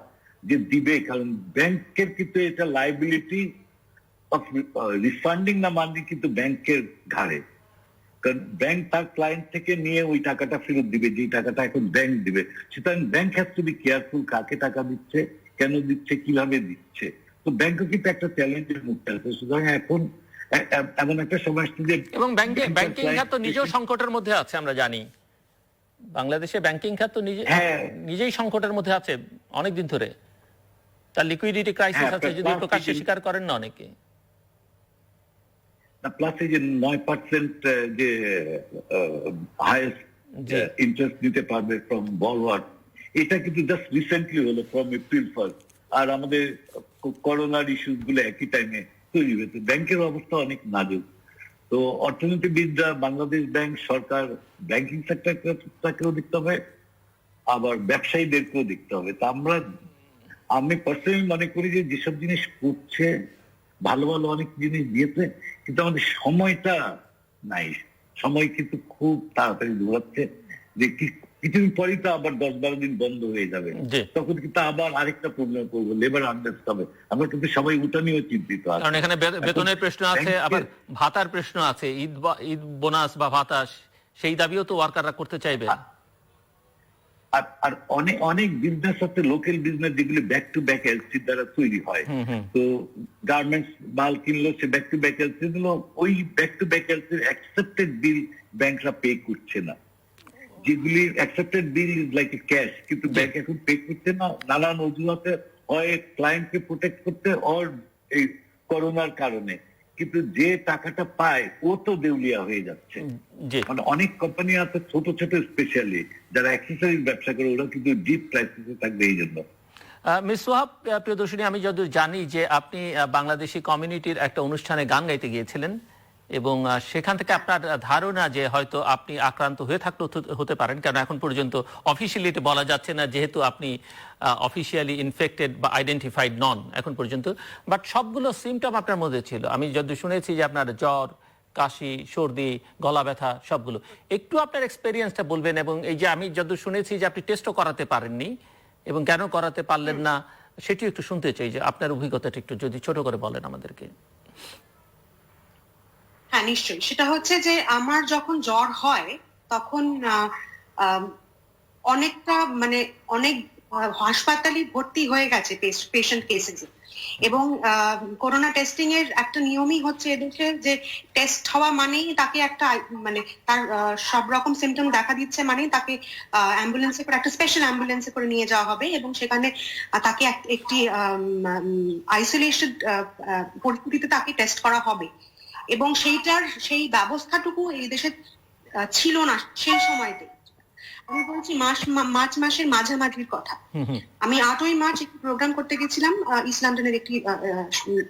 যে দিবে, কারণ ব্যাংকের কিন্তু এটা লাইবিলিটি অফ রিফান্ডিং না মানলে কিন্তু ব্যাংকের ঘাড়ে, কারণ ব্যাংক তার ক্লায়েন্ট থেকে নিয়ে ওই টাকাটা ফেরত দিবে, যে টাকাটা এখন ব্যাংক দিবে। সুতরাং bank has to be careful, কাকে টাকা দিচ্ছে, কেন দিচ্ছে, কিভাবে দিচ্ছে। তো ব্যাংকও কিন্তু একটা চ্যালেঞ্জের মুখে আছে। সুতরাং এখন এমন একটা সময় আসছে যে, এবং ব্যাংকিং খাত তো নিজেও সংকটের মধ্যে আছে, আমরা জানি বাংলাদেশে ব্যাংকিং খাত তো নিজেই সংকটের মধ্যে আছে অনেকদিন ধরে। তার লিকুইডিটি ক্রাইসিস আছে, যদি প্রকাশ্যে স্বীকার করেন না অনেকে। প্লাস এই যে 9% যে হাইয়েস্ট ইন্টারেস্ট নিতে পারবে ফ্রম বরোয়ার, এটা কিন্তু জাস্ট রিসেন্টলি হলো ফ্রম এপ্রিল 1st। আর আমাদের করোনার ইস্যুস গুলো একই টাইমে তৈরি হয়েছে। ব্যাংকের অবস্থা অনেক নাজুক। তো অর্থনীতিবিদরা, বাংলাদেশ ব্যাংক, সরকার, ব্যাংকিং সেক্টরকেও দেখতে হবে, আবার ব্যবসায়ীদেরকেও দেখতে হবে। তা আমি পার্সোনালি মনে করি যে যেসব জিনিস করছে, ভালো ভালো অনেক জিনিস দিয়েছে, কিন্তু আমাদের সময়টা নাই। সময় কিন্তু খুব তাড়াতাড়ি দৌড়াচ্ছে, যে কিছুদিন পরেই তো আবার 10-12 দিন বন্ধ হয়ে যাবে, তখন কিন্তু আবার আরেকটা প্রবলেম করবো, লেবার আনরেস্ট হবে। আমরা কিন্তু সবাই ওটা নিয়েও চিন্তিত আছি, কারণ এখানে বেতনের প্রশ্ন আছে, আবার ভাতার প্রশ্ন আছে, ঈদ বোনাস বা ভাতা, সেই দাবিও তো ওয়ার্কাররা করতে চাইবে। আর অনেক বিজনেস আছে, লোকাল বিজনেস, যেগুলি ব্যাক টু ব্যাক এলসি দ্বারা তৈরি হয়। তো গার্মেন্টস মাল কিনলো, সে ব্যাক টু ব্যাক এলসি দিল, ওই ব্যাক টু ব্যাক এলসির অ্যাকসেপ্টেড বিল ব্যাংকরা পে করছে না। যেগুলি accepted bill is like a cash, কিন্তু ব্যাংক এখন পে করছে না নানান অজুহাতে, হয় ক্লায়েন্টকে প্রোটেক্ট করতে, অর এই করোনার কারণে। কিন্তু যে টাকাটা পায় ও তো দেউলিয়া হয়ে যাচ্ছে। মানে অনেক কোম্পানি আছে ছোট ছোট স্পেশালি যারা অ্যাক্সেসরিজ ব্যবসা করে, ওরা কিন্তু ডিপ ক্রাইসিসে থাকবে এই জন্য। মিস সোহাব প্রিয়দর্শিনী, আমি যতদূর জানি যে আপনি বাংলাদেশি কমিউনিটির একটা অনুষ্ঠানে গান গাইতে গিয়েছিলেন, এবং সেখান থেকে আপনার ধারণা যে হয়তো আপনি আক্রান্ত হয়ে থাকলেও হতে পারেন, কারণ এখন পর্যন্ত অফিসিয়ালি এটা বলা যাচ্ছে না, যেহেতু আপনি অফিসিয়ালি ইনফেক্টেড বা আইডেন্টিফাইড নন এখন পর্যন্ত, বাট সবগুলো সিমটম আপনার মধ্যে ছিল। আমি যতদূর শুনেছি যে আপনার জ্বর, কাশি, সর্দি, গলা ব্যথা সবগুলো। একটু আপনার এক্সপেরিয়েন্সটা বলবেন, এবং এই যে আমি যতদূর শুনেছি যে আপনি টেস্টও করাতে পারেননি, এবং কেন করাতে পারলেন না সেটিও একটু শুনতে চাই, যে আপনার অভিজ্ঞতাটা একটু যদি ছোট করে বলেন আমাদেরকে। হ্যাঁ, নিশ্চয়ই। সেটা হচ্ছে যে আমার যখন জ্বর হয় তখন অনেকটা মানে অনেক হাসপাতালে ভর্তি হয়ে গেছে পেশেন্ট কেসেস, এবং করোনা টেস্টিং এর একটা নিয়মই হচ্ছে এদেশে যে টেস্ট হওয়া মানেই তাকে একটা মানে তার সব রকম সিমটম দেখা দিচ্ছে মানেই তাকে অ্যাম্বুলেন্সে করে, একটা স্পেশাল অ্যাম্বুলেন্সে করে নিয়ে যাওয়া হবে, এবং সেখানে তাকে একটি আইসোলেশন পরিস্থিতিতে তাকে টেস্ট করা হবে। এবং সেই ব্যবস্থাটুকু এই দেশে ছিল না সেই সময়তে। আমি বলছি মার্চ মাসের মাঝামাঝির কথা। আমি 8ই মার্চ একটি প্রোগ্রাম করতে গেছিলাম ইস্ট লন্ডনের একটি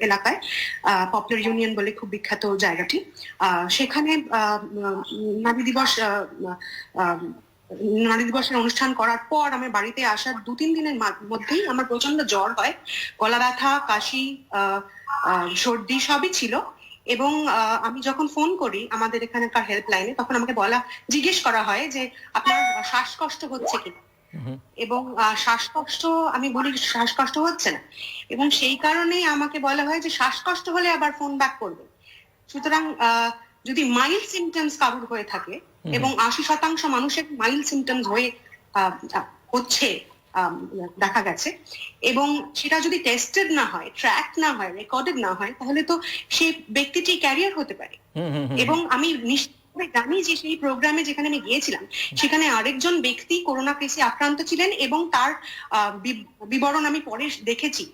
এলাকায়, পপুলার ইউনিয়ন বলে খুব বিখ্যাত জায়গাটি। সেখানে নারী দিবস নারী দিবসের অনুষ্ঠান করার পর আমি বাড়িতে আসার 2-3 দিনের মধ্যেই আমার প্রচন্ড জ্বর হয়, গলা ব্যথা, কাশি, সর্দি সবই ছিল। এবং আমি যখন ফোন করি আমাদের এখানকার হেল্পলাইনে, তখন আমাকে জিজ্ঞেস করা হয় যে আপনার শ্বাসকষ্ট হচ্ছে কিনা, এবং শ্বাসকষ্ট, আমি বলি শ্বাসকষ্ট হচ্ছে না, এবং সেই কারণেই আমাকে বলা হয় যে শ্বাসকষ্ট হলে আবার ফোন ব্যাক করবে। সুতরাং যদি মাইল্ড সিমটমস কারোর হয়ে থাকে, এবং 80% মানুষের মাইল্ড সিমটমস হচ্ছে দেখা গেছে, এবং সেটা যদি টেস্টেড না হয়, ট্র্যাক না হয়, রেকর্ডেড না হয়, তাহলে তো সেই ব্যক্তিটি ক্যারিয়ার হতে পারে। এবং আমি নিশ্চয়ই জানি যে সেই প্রোগ্রামে যেখানে আমি গিয়েছিলাম সেখানে আরেকজন ব্যক্তি করোনা কেসে আক্রান্ত ছিলেন, এবং তার বিবরণ আমি পরে দেখেছি,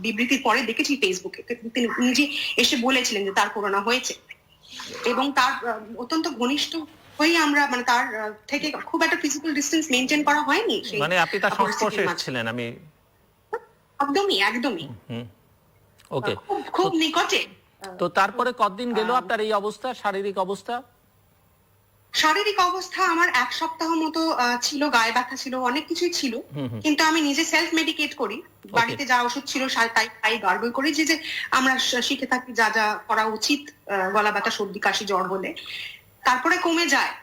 বিবৃতির পরে দেখেছি ফেসবুকে, তিনি নিজে এসে বলেছিলেন যে তার করোনা হয়েছে, এবং তার অত্যন্ত ঘনিষ্ঠ হয়ে আমরা, মানে তার থেকে খুব একটা ফিজিক্যাল ডিসটেন্স মেনটেন করা হয়নি, মানে আপনি তার সংস্পর্শে ছিলেন? আমি একদমই ওকে, খুব নিকটে। তো তারপরে কতদিন গেল আপনার এই অবস্থা, শারীরিক অবস্থা? শারীরিক অবস্থা আমার 1 সপ্তাহ মতো ছিল, গায়ে ব্যথা ছিল, অনেক কিছুই ছিল, কিন্তু আমি নিজে সেলফ মেডিকেট করি, বাড়িতে যা ওষুধ ছিল তাই গার্গল করি, যে আমরা শিখে থাকি যা যা করা উচিত গলা ব্যথা, সর্দি, কাশি, জ্বর হলে, তারপরে কমে যায়।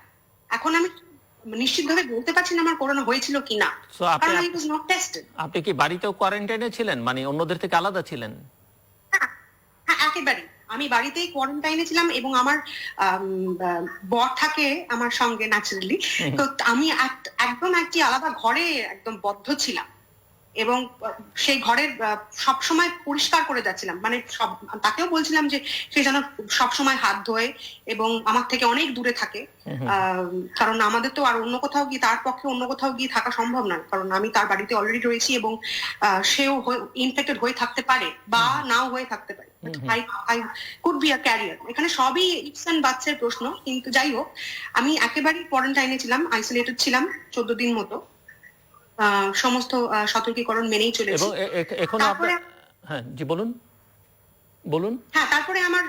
এখন আমি নিশ্চিতভাবে বলতে পারছি না আমার করোনা হয়েছিল কিনা, কারণ আই ওয়াজ নট টেস্টেড। আপনি কি বাড়িতেও কোয়ারেন্টাইনে ছিলেন, মানে অন্যদের থেকে আলাদা ছিলেন? হ্যাঁ, একেবারে আমি বাড়িতেই কোয়ারেন্টাইনে ছিলাম, এবং আমার বর থাকে আমার সঙ্গে ন্যাচারালি, তো আমি একদম একটি আলাদা ঘরে একদম বদ্ধ ছিলাম, এবং সেই ঘরের সবসময় পরিষ্কার করে যাচ্ছিলাম, মানে তাকেও বলছিলাম যে সে যেন সবসময় হাত ধোয় এবং আমার থেকে অনেক দূরে থাকে, কারণ আমাদের তো আর অন্য কোথাও গিয়ে, তার পক্ষে অন্য কোথাও গিয়ে থাকা সম্ভব নয়, কারণ আমি তার বাড়িতে অলরেডি রয়েছি, এবং সেও ইনফেক্টেড হয়ে থাকতে পারে বা নাও হয়ে থাকতে পারে। I could be a carrier. এখানে সবই ইফস এন্ড বাটস এর প্রশ্ন, কিন্তু যাই হোক, আমি একেবারেই কোয়ারেন্টাইনে ছিলাম, আইসোলেটেড ছিলাম 14 দিন মতো, সমস্ত সতর্কীকরণ মেনেই চলেছি। এবং এখন আপনার, হ্যাঁ জি বলুন। হ্যাঁ, তারপরে আমার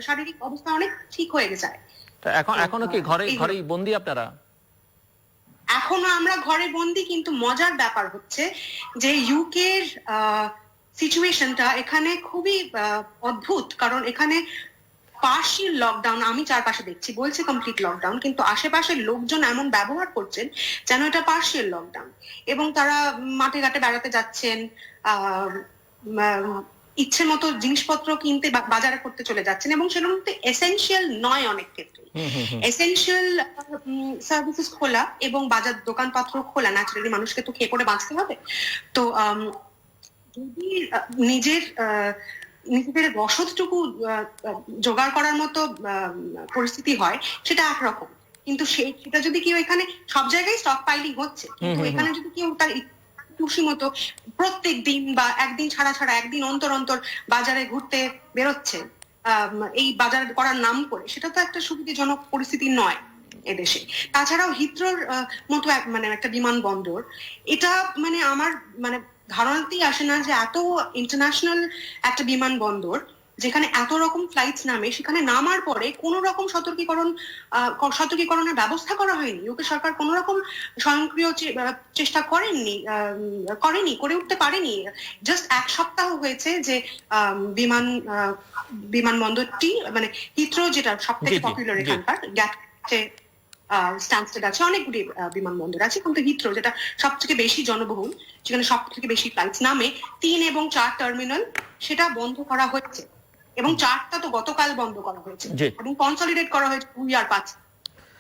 শারীরিক অবস্থা অনেক ঠিক হয়ে গেছে। এখনো কি ঘরেই বন্দি আপনারা? এখনো আমরা ঘরে বন্দি, কিন্তু মজার ব্যাপার হচ্ছে যে ইউকের সিচুয়েশনটা এখানে খুবই অদ্ভুত, কারণ এখানে পার্শিয়াল লকডাউন আমি চারপাশে দেখছি, বলছে কমপ্লিট লকডাউন, কিন্তু আশেপাশের লোকজন এমন ব্যবহার করছেন যেন এটা পার্শিয়াল লকডাউন, এবং তারা মাঠে ঘাটে বেড়াতে যাচ্ছেন, ইচ্ছে মতো জিনিসপত্র কিনতে বাজারে করতে চলে যাচ্ছেন, এবং সেটা মধ্যে এসেনশিয়াল নয় অনেক ক্ষেত্রে। এসেনশিয়াল সার্ভিসেস খোলা এবং বাজার দোকানপত্র খোলা, ন্যাচারালি মানুষকে তো খেয়ে পড়ে বাঁচতে হবে, তো যদি নিজেদের রসদটুকু জোগাড় করার মতো পরিস্থিতি হয় সেটা একরকম, কিন্তু সেটা যদি কেউ, এখানে সব জায়গায় স্টক পাইলিং হচ্ছে, কিন্তু এখানে যদি কেউ তার খুশি মতো প্রত্যেক দিন বা একদিন ছাড়া একদিন অন্তর অন্তর বাজারে ঘুরতে বেরোচ্ছে এই বাজার করার নাম করে, সেটা তো একটা সুবিধাজনক পরিস্থিতি নয় এদেশে। তাছাড়াও হিথ্রোর মতো মানে একটা বিমানবন্দর, এটা মানে আমার মানে ধারণাতেই আসে না যে এত ইন্টারন্যাশনাল একটা বিমানবন্দর যেখানে এত রকম ফ্লাইটস নামে, সেখানে নামার পরে কোনো রকম সতর্কীকরণের ব্যবস্থা করা হয়নি। ইউকে সরকার কোনো রকম স্বয়ংক্রিয় চেষ্টা করে উঠতে পারেনি। জাস্ট 1 সপ্তাহ হয়েছে যে বিমানবন্দরটি, মানে হিথ্রো যেটা সব থেকে পপুলার এখানকার, স্ট্যানস্টেড আছে, অনেকগুলি বিমানবন্দর আছে, কিন্তু হিথ্রো যেটা সব থেকে বেশি জনবহুল, যেখানে সব থেকে বেশি ফ্লাইটস নামে, 3 এবং 4 টার্মিনাল, সেটা বন্ধ করা হয়েছে, এবং 4টা তো গতকাল বন্ধ করা হয়েছে, এবং কনসলিডেট করা হয়েছে 2 আর 5।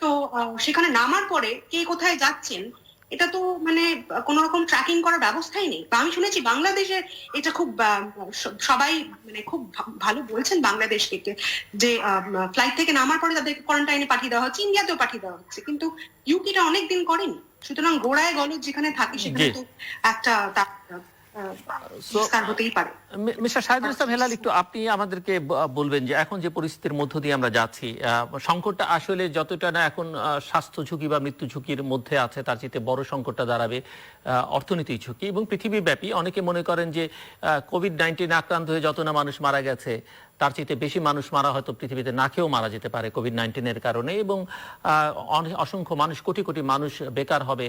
তো সেখানে নামার পরে কে কোথায় যাচ্ছেন এটা তো মানে কোন রকম ট্র্যাকিং করার ব্যবস্থাই নেই। আমি শুনেছি বাংলাদেশে এটা খুব সবাই মানে খুব ভালো বলছেন বাংলাদেশকে, যে ফ্লাইট থেকে নামার পরে তাদেরকে কোয়ারেন্টাইনে পাঠিয়ে দেওয়া হচ্ছে, ইন্ডিয়াতেও পাঠিয়ে দেওয়া হচ্ছে, কিন্তু ইউকেটা অনেকদিন করেনি। সুতরাং গোড়ায় গলদ যেখানে থাকি সেখানে তো একটা হতেই পারে। মিস্টার শাহিদুল ইসলাম হেলাল, একটু আপনি আমাদেরকে বলবেন যে এখন যে পরিস্থিতির মধ্য দিয়ে আমরা যাচ্ছি, সংকটটা আসলে যতটা না এখন স্বাস্থ্য ঝুঁকি বা মৃত্যু ঝুঁকির মধ্যে আছে, তার চেয়ে বড় সংকটটা দাঁড়াবে অর্থনৈতিক ঝুঁকি। এবং পৃথিবীব্যাপী অনেকে মনে করেন যে কোভিড-19 আক্রান্ত হয়ে যত না মানুষ মারা গেছে, তার চেয়ে বেশি মানুষ মারা হয়তো পৃথিবীতে না খেয়েও মারা যেতে পারে কোভিড-19 কারণে, এবং অসংখ্য মানুষ, কোটি কোটি মানুষ বেকার হবে,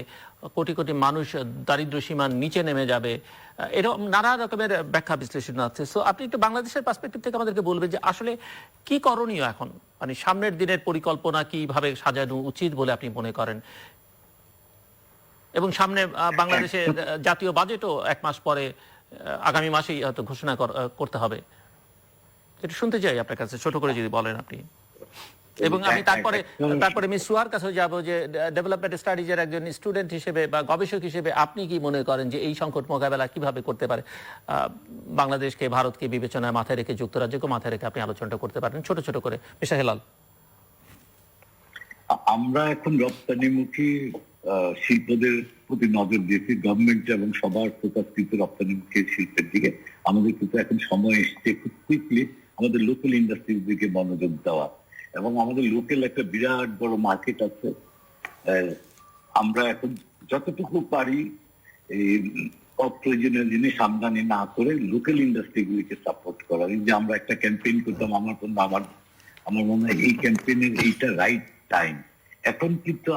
কোটি কোটি মানুষ দারিদ্র্য সীমার নিচে নেমে যাবে। এরকম নানা রকমের ব্যাখ্যা বিশ্লেষণ আছে। সো আপনি একটু বাংলাদেশের পার্সপেক্টিভ থেকে আমাদেরকে বলবেন যে আসলে কি করণীয় এখন, মানে সামনের দিনের পরিকল্পনা কিভাবে সাজানো উচিত বলে আপনি মনে করেন, এবং সামনে বাংলাদেশের জাতীয় বাজেটও 1 মাস পরে আগামী মাসেই হয়তো ঘোষণা করতে হবে। এটা শুনতে চাই আপনার কাছে, ছোট করে যদি বলেন আপনি। এবং আমি তারপরে মিস সুহার কাছে যাব যে ডেভেলপমেন্ট স্টাডিজের একজন স্টুডেন্ট হিসেবে বা গবেষক হিসেবে আপনি কি মনে করেন যে এই সংকট মোকাবেলা কিভাবে করতে পারে বাংলাদেশকে, ভারতকে বিবেচনায় মাথায় রেখে, যুক্তরাজ্যকে মাথায় রেখে আপনি আলোচনাটা করতে পারেন ছোট ছোট করে। মিস্টার হেলাল, আমরা এখন রপ্তানিমুখী শিল্পদের প্রতি নজর দিয়েছি, গভর্নমেন্ট এবং সবার ফোকাস কিন্তু রপ্তানিমুখী শিল্পের দিকে। আমাদের কিন্তু এখন সময় এসছে খুব কুইকলি আমাদের লোকাল ইন্ডাস্ট্রির দিকে মনোযোগ দেওয়া, এবং আমাদের লোকাল একটা বিরাট বড় মার্কেট আছে। আমরা এখন যতটুকু পারি এই অপ্রয়োজনীয় জিনিস আমদানি না করে লোকাল ইন্ডাস্ট্রিগুলিকে সাপোর্ট করা। এই যে আমরা একটা ক্যাম্পেইন করতাম, আমার মনে হয় এই ক্যাম্পেইনের এইটা রাইট টাইম। এখন কিন্তু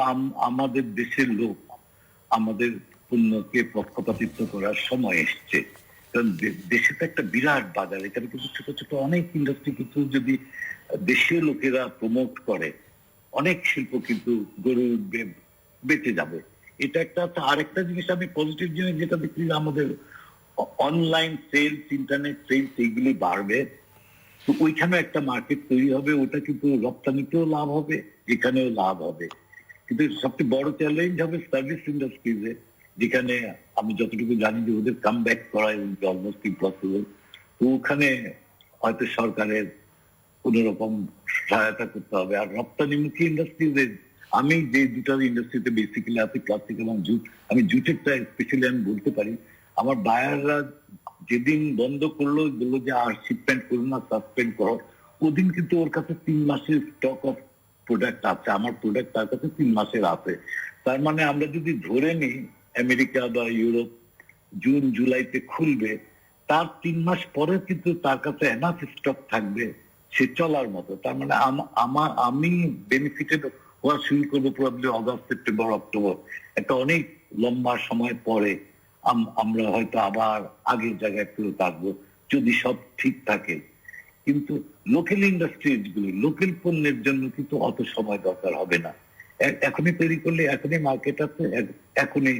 আমাদের দেশের লোক আমাদের পণ্যকে পক্ষপাতিত্ব করার সময় এসছে, কারণ দেশে তো একটা বিরাট বাজার, এখানে কিন্তু ছোট ছোট অনেক ইন্ডাস্ট্রি কিন্তু যদি দেশীয় লোকেরা প্রমোট করে, অনেক শিল্প কিন্তু গড়ে উঠবে, বেঁচে যাবে। এটা একটা। আরেকটা জিনিস আমি পজিটিভ জিনিস যেটা দেখছি, আমাদের অনলাইন সেলস, ইন্টারনেট সেলস এইগুলি বাড়বে, তো ওইখানে একটা মার্কেট তৈরি হবে, ওটা কিন্তু রপ্তানিতেও লাভ হবে, এখানেও লাভ হবে। কিন্তু সবচেয়ে বড় চ্যালেঞ্জ হবে সার্ভিস ইন্ডাস্ট্রিজে, যেখানে আমি যতটুকু জানি যে ওদের কাম ব্যাক করা অলমোস্ট ইম্পসিবল। তো ওখানে হয়তো সরকারের কোন রকম সহায়তা করতে হবে। আর রপ্তানিমুখী ইন্ডাস্ট্রিজে আমি যে দুটো ইন্ডাস্ট্রিতে বেসিক্যালি আছে, প্লাস্টিক এবং জুট, আমি জুটেরটা স্পেশালি আমি বলতে পারি, আমার বায়াররা যেদিন বন্ধ করলো, বললো যে আর শিপমেন্ট করো না, সাসপেন্ড করো, ওদিন কিন্তু ওর কাছে 3 মাসের স্টক অফ প্রোডাক্ট আছে, আমার প্রোডাক্ট তার কাছে 3 মাসের আছে। তার মানে আমরা যদি ধরে নিই আমেরিকা বা ইউরোপ জুন জুলাইতে খুলবে, তার 3 মাস পরে কিন্তু তার কাছে এনাফ স্টক থাকবে সে চলার মতো। তার মানে আমি বেনিফিটেড হওয়া শুরু করবো প্রবাবলি অগস্ট, সেপ্টেম্বর, অক্টোবর, একটা অনেক লম্বা সময় পরে আমরা হয়তো আবার আগের জায়গায় ফেরত আসবো যদি সব ঠিক থাকে। কিন্তু লোকাল ইন্ডাস্ট্রিজ গুলি, লোকাল পণ্যের জন্য কিন্তু অত সময় দরকার হবে না। এখনই তৈরি করলে, এখনই মার্কেট আছে, এখনই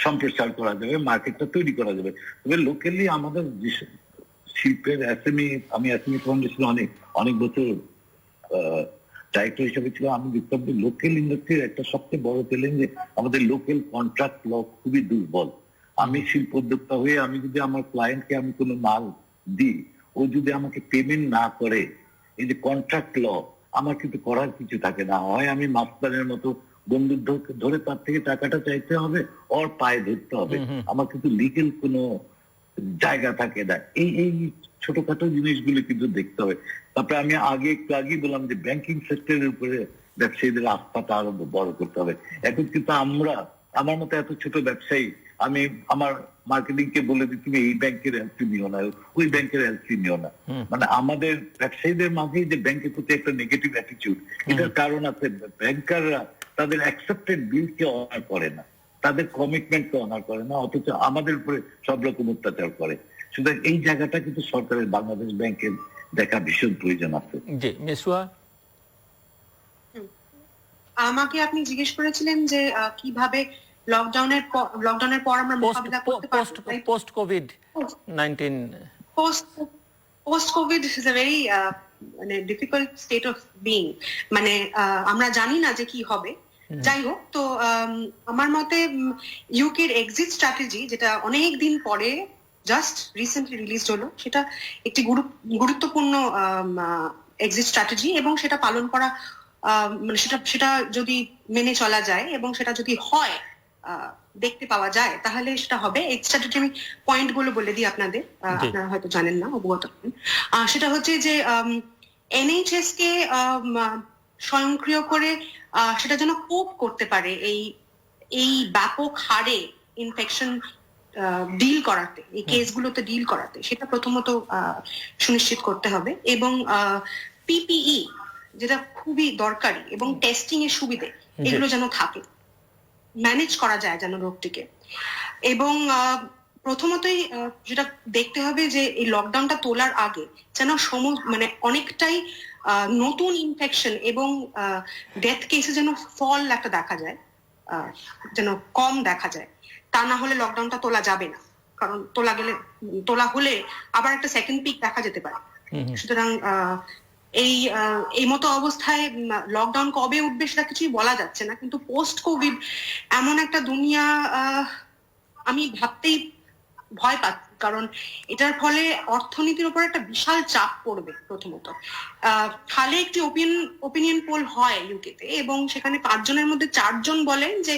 সম্প্রচার করা যাবে, মার্কেটটা তৈরি করা যাবে। তবে লোকালি আমাদের শিল্পের আমি এসএমই ফাউন্ডেশন অনেক বছর ডাইরেক্টর হিসেবে ছিল। আমি দেখতাম যে লোকাল ইন্ডাস্ট্রির একটা সবচেয়ে বড় চ্যালেঞ্জ যে আমাদের লোকাল কন্ট্রাক্ট ল খুবই দুর্বল। আমি শিল্প উদ্যোক্তা হয়ে আমি যদি আমার ক্লায়েন্টকে আমি কোনো মাল দিই, ও যদি আমাকে পেমেন্ট না করে, এই যে কন্ট্রাক্ট ল, আমার কিন্তু করার কিছু থাকে না। হয় আমি মাস্টারের মতো বন্দুক ধরে তার থেকে টাকাটা চাইতে হবে, ওর পায়ে ধরতে হবে, আমার কিন্তু লিগেল কোনো জায়গা থাকে না। এই ছোটখাটো জিনিসগুলো কিন্তু দেখতে হবে। তারপরে আমি একটু আগে বললাম যে ব্যাংকিং সেক্টরের উপরে ব্যবসায়ীদের আস্থাটা আরো বড় করতে হবে। এখন কিন্তু আমার মতো এত ছোট ব্যবসায়ী, আমি আমার মার্কেটিং কে বলে দিই তুমি এই ব্যাংকের হেল্প নিও না, ওই ব্যাংকের হেল্প নিও না। মানে আমাদের ব্যবসায়ীদের মাঝে যে ব্যাংকের প্রতি একটা নেগেটিভ অ্যাটিটিউড, এটার কারণ আছে ব্যাংকাররা তাদের অ্যাকসেপ্টেড বিলকে অনার করে না, তাদের কমিটমেন্টকে অনার করে না, অথচ আমাদের উপরে সব রকম অত্যাচার করে। সুতরাং এই জায়গাটা কিন্তু সরকারের বাংলাদেশ ব্যাংকের দেখা ভীষণ প্রয়োজন আছে। জি মিসুয়া, আমাকে আপনি জিজ্ঞেস করেছিলেন যে কিভাবে লকডাউনের পর আমরা মোকাবিলা করতে পারবো post COVID-19. Post Covid is a very মানে ডিফিকাল্ট স্টেট অফ বিইং। মানে আমরা জানি না যে কি হবে। যাই হোক, তো আমার মতে ইউকের এক্সিট স্ট্র্যাটেজি, যেটা অনেক দিন পরে জাস্ট রিসেন্টলি রিলিজড হলো, সেটা একটি গুরুত্বপূর্ণ এক্সিট স্ট্র্যাটেজি, এবং সেটা পালন করা মানে সেটা যদি মেনে চলা যায় এবং সেটা যদি হয়, দেখতে পাওয়া যায়, তাহলে সেটা হবে। এই স্ট্র্যাটেজি আমি পয়েন্ট গুলো বলে দিই আপনাদের, আপনারা হয়তো জানেন না, অবগত। সেটা হচ্ছে যে এনএইচএস কে স্বয়ংক্রিয় করে সেটা যেন কোপ করতে পারে এই ব্যাপক হারে ইনফেকশন ডিল করাতে, এই কেসগুলোতে ডিল করাতে, সেটা প্রথমত সুনিশ্চিত করতে হবে। এবং পিপিই যেটা খুবই দরকারি, এবং টেস্টিং এর সুবিধে এগুলো যেন থাকে, ম্যানেজ করা যায় যেন রোগটিকে। এবং প্রথমতই যেটা দেখতে হবে যে এই লকডাউনটা তোলার আগে যেন মানে অনেকটাই নতুন ইনফেকশন এবং ডেথ কেসে যেন ফল একটা দেখা যায়, যেন কম দেখা যায়। তা না হলে লকডাউনটা তোলা যাবে না, কারণ তোলা হলে আবার একটা সেকেন্ড পিক দেখা যেতে পারে। সুতরাং এই মতো অবস্থায় লকডাউন কবে উঠবে সেটা কিছুই বলা যাচ্ছে না, কিন্তু পোস্ট কোভিড এমন একটা দুনিয়া আমি ভাবতেই ভয় পাচ্ছি, কারণ এটার ফলে অর্থনীতির উপর একটা বিশাল চাপ পড়বে। প্রথমত খালে একটি ওপিনিয়ন পোল হয় ইউকেতে, এবং সেখানে 5 জনের মধ্যে 4 জন বলেন যে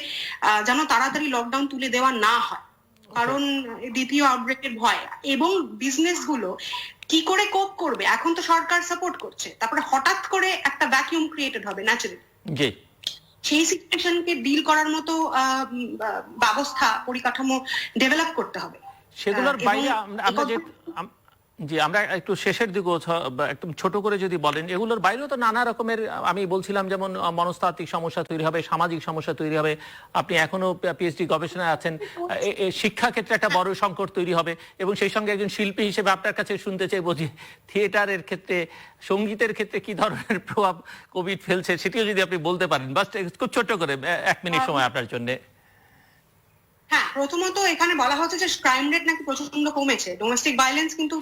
যেন তাড়াতাড়ি লকডাউন তুলে দেওয়া না হয়, কারণ দ্বিতীয় আউটব্রেকের ভয়। এবং বিজনেস গুলো কি করে কোপ করবে? এখন তো সরকার সাপোর্ট করছে, তারপরে হঠাৎ করে একটা ভ্যাকিউম ক্রিয়েটেড হবে ন্যাচারালি। সেই সিচুয়েশনকে ডিল করার মতো ব্যবস্থা, পরিকাঠামো ডেভেলপ করতে হবে। সেগুলোর বাইরে আমরা একটু শেষের দিকে একদম ছোট করে যদি বলেন, এগুলোর বাইরেও তো নানা রকমের, আমি বলছিলাম যেমন মনস্তাত্ত্বিক সমস্যা তৈরি হবে, সামাজিক সমস্যা তৈরি হবে। আপনি এখনো পিএইচডি গবেষণায় আছেন, শিক্ষা ক্ষেত্রে একটা বড় সংকট তৈরি হবে। এবং সেই সঙ্গে একজন শিল্পী হিসেবে আপনার কাছে শুনতে চাইবো যে থিয়েটারের ক্ষেত্রে, সঙ্গীতের ক্ষেত্রে কি ধরনের প্রভাব কোভিড ফেলছে, সেটিও যদি আপনি বলতে পারেন, বাস খুব ছোট্ট করে 1 মিনিট সময় আপনার জন্য। হ্যাঁ, প্রথমত এখানে বলা হচ্ছে যে ক্রাইম রেট নাকি প্রচন্ড কমেছে, ডোমেস্টিক ভায়োলেন্স কিন্তু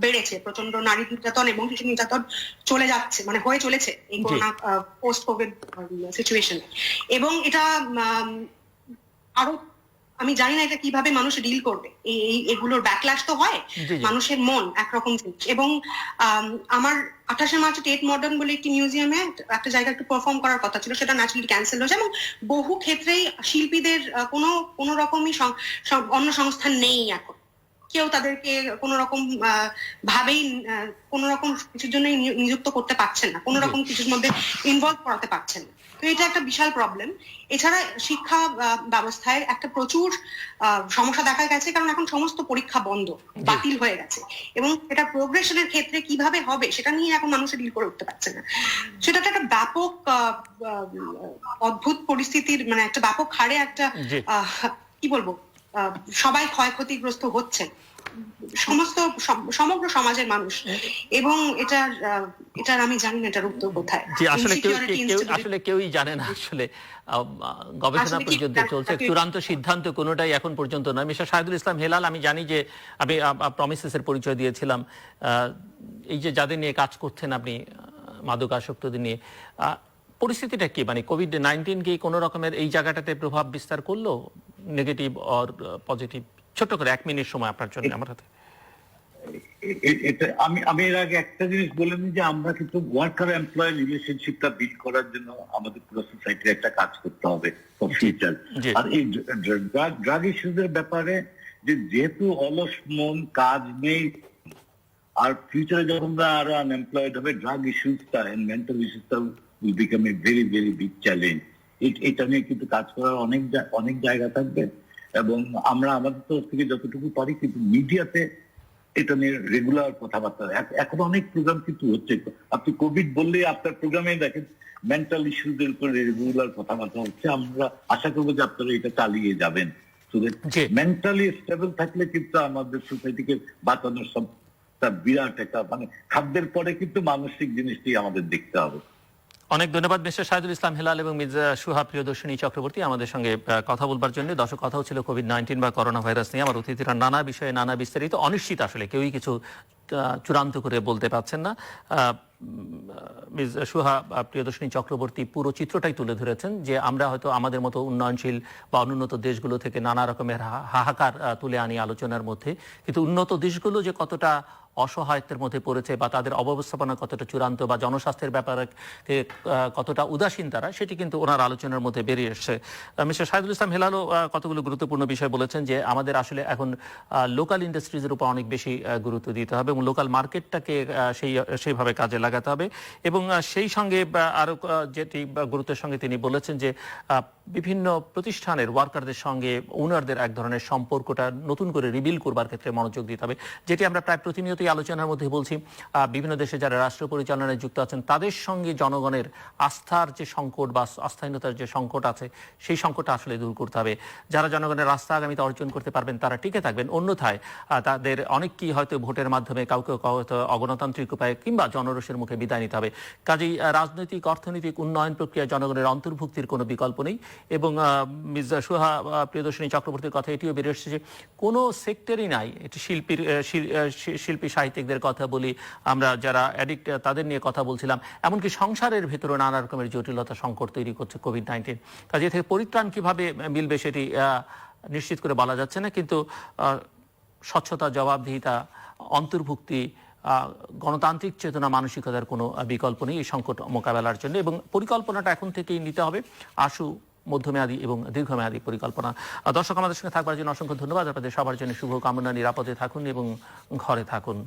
বেড়েছে, প্রচন্ড নারী নির্যাতন এবং শিশু নির্যাতন চলে যাচ্ছে, মানে হয়ে চলেছে এই করোনা পোস্ট কোভিড সিচুয়েশনে। এবং এটা আরো, আমি জানি না এটা কিভাবে মানুষ ডিল করবে, এগুলোর ব্যাকল্যাশ তো হয়, মানুষের মন একরকম জিনিস। এবং আমার 28শে মার্চ টেট মডার্ন বলে একটি মিউজিয়ামে একটা জায়গা একটু পারফর্ম করার কথা ছিল, সেটা ন্যাচারালি ক্যান্সেল হয়েছে। এবং বহু ক্ষেত্রেই শিল্পীদের কোনো রকমই অন্য সংস্থান নেই এখন, কেউ তাদেরকে কোনো রকম ভাবেই কোনো রকম কিছুর জন্য নিযুক্ত করতে পারছেন না, কোনো রকম কিছুর মধ্যে ইনভলভ করাতে পারছেন না। তো এটা একটা বিশাল প্রবলেম। এছাড়া শিক্ষা ব্যবস্থায় একটা প্রচুর সমস্যা দেখা গেছে, কারণ এখন সমস্ত পরীক্ষা বন্ধ, বাতিল হয়ে গেছে, এবং এটা প্রোগ্রেশনের ক্ষেত্রে কিভাবে হবে সেটা নিয়ে এখন মানুষের ডিল করে উঠতে পারছে না। সেটা একটা ব্যাপক অদ্ভুত পরিস্থিতির, মানে একটা ব্যাপক হারে একটা কি বলবো, সবাই ক্ষয়ক্ষতিগ্রস্ত হচ্ছে, সমগ্র সমাজের মানুষ। এবং এটার আমি জানি না এটার উত্তর কোথায়। আসলে কেউই জানে না, আসলে গবেষণা পর্যন্ত চলছে, চূড়ান্ত সিদ্ধান্ত কোনোটাই এখন পর্যন্ত নয়। মিস্টার শাহিদুল ইসলাম হেলাল, আমি জানি যে আমি প্রমিসেসের পরিচয় দিয়েছিলাম, এই যে যাদের নিয়ে কাজ করছেন আপনি, মাদকাসক্তদের নিয়ে, পরিস্থিতিটা কি? মানে কোভিড-19 কি কোনো রকমের এই জায়গাটাতে প্রভাব বিস্তার করলো, নেগেটিভ অর পজিটিভ? ছোট করে 1 মিনিট সময় আপনার জন্য আমার হাতে। আমি এর আগে একটা জিনিস বলে নিই যে আমরা কিন্তু ওয়ার্কার এমপ্লয় রিলেশনশিপটা বিল্ড করার জন্য আমাদের পুরো সোসাইটির একটা কাজ করতে হবে ফর ফিউচার। আর এই ড্রাগ ইস্যুদের ব্যাপারে যেহেতু অলস মন, কাজ নেই, আর ফিউচারে যখন আরো আনএমপ্লয়েড হবে, ড্রাগ ইস্যুসটা এন্ড মেন্টাল ইস্যুসটা will become a very very big challenge. এটা নিয়ে কিন্তু কাজ করার অনেক জায়গা থাকবে, এবং আমরা আমাদের তরফ থেকে যতটুকু পারি কিন্তু মিডিয়াতে এটা নিয়ে রেগুলার কথাবার্তা। এখন অনেক প্রোগ্রাম কিন্তু হচ্ছে, আপনি কোভিড বললে আপনার প্রোগ্রামে দেখেন মেন্টাল ইস্যুদের উপর রেগুলার কথাবার্তা হচ্ছে। আমরা আশা করবো যে আপনারা এটা চালিয়ে যাবেন। মেন্টালি স্টেবল থাকলে কিন্তু আমাদের সোসাইটিকে বাঁচানোর সব বিরাট একটা, মানে খাদ্যের পরে কিন্তু মানসিক জিনিসটি আমাদের দেখতে হবে। অনেক ধন্যবাদ মিস্টার শাহিদুল ইসলাম হেলাল এবং মিস সুহা প্রিয়দর্শিনী চক্রবর্তী আমাদের সঙ্গে কথা বলবার জন্য। দর্শক, কথা হচ্ছিল কোভিড-19 বা করোনা ভাইরাস নিয়ে। আমার অতিথিরা নানা বিষয়ে নানা বিস্তারিত, অনিশ্চিত, আসলে কেউই কিছু চূড়ান্ত করে বলতে পারছেন না। মিস সুহা প্রিয়দর্শিনী চক্রবর্তী পুরো চিত্রটাই তুলে ধরেছেন, যে আমরা হয়তো আমাদের মতো উন্নয়নশীল বা অনুন্নত দেশগুলো থেকে নানা রকমের হাহাকার তুলে আনি আলোচনার মধ্যে, কিন্তু উন্নত দেশগুলো যে কতটা অসহায়ত্বের মধ্যে পড়েছে বা তাদের অব্যবস্থাপনা কতটা চূড়ান্ত বা জনস্বাস্থ্যের ব্যাপারে কতটা উদাসীন তারা, সেটি কিন্তু ওনার আলোচনার মধ্যে বেরিয়ে এসছে। মিস্টার শাহিদুল ইসলাম হেলালও কতগুলো গুরুত্বপূর্ণ বিষয় বলেছেন, যে আমাদের আসলে এখন লোকাল ইন্ডাস্ট্রিজের উপর অনেক বেশি গুরুত্ব দিতে হবে এবং লোকাল মার্কেটটাকে সেইভাবে কাজে লাগাতে হবে। এবং সেই সঙ্গে আরো যেটি গুরুত্বের সঙ্গে তিনি বলেছেন যে বিভিন্ন প্রতিষ্ঠানের ওয়ার্কারদের সঙ্গে ওনারদের এক ধরনের সম্পর্কটা নতুন করে রিবিল করবার ক্ষেত্রে মনোযোগ দিতে হবে, যেটি আমরা প্রায় প্রতিনিয়তই আলোচনার মধ্যে বলছি। বিভিন্ন দেশে যারা রাষ্ট্র পরিচালনায় যুক্ত আছেন তাদের সঙ্গে জনগণের আস্থার যে সংকট বা আস্থাহীনতার যে সংকট আছে সেই সংকটটা আসলে দূর করতে হবে। যারা জনগণের আস্থা আগামীতে অর্জন করতে পারবেন তারা টিকে থাকবেন, অন্যথায় তাদের অনেককেই হয়তো ভোটের মাধ্যমে কাউকে হয়তো অগণতান্ত্রিক উপায়ে কিংবা জনরোষের মুখে বিদায় নিতে হবে। কাজেই রাজনৈতিক অর্থনৈতিক উন্নয়ন প্রক্রিয়া জনগণের অন্তর্ভুক্তির কোনো বিকল্প নেই। এবং মির্জা সুহা প্রিয়দর্শিনী চক্রবর্তীর কথা এটিও বেরিয়ে এসেছে যে কোনো সেক্টরই নাই, এটি শিল্পী সাহিত্যিকদের কথা বলি আমরা, যারা অ্যাডিক্ট তাদের নিয়ে কথা বলছিলাম, এমনকি সংসারের ভেতরে নানা রকমের জটিলতা সংকট তৈরি করছে কোভিড-19। কাজে থেকে পরিত্রাণ কিভাবে মিলবে সেটি নিশ্চিত করে বলা যাচ্ছে না, কিন্তু স্বচ্ছতা, জবাবদিহিতা, অন্তর্ভুক্তি, গণতান্ত্রিক চেতনা, মানসিকতার কোনো বিকল্প নেই এই সংকট মোকাবেলার জন্য। এবং পরিকল্পনাটা এখন থেকেই নিতে হবে, আশু মধ্যমেয়াদী এবং দীর্ঘমেয়াদী পরিকল্পনা। দর্শক, আমাদের সঙ্গে থাকবার জন্য অসংখ্য ধন্যবাদ। আপনাদের সবার জন্য শুভকামনা, নিরাপদে থাকুন এবং ঘরে থাকুন।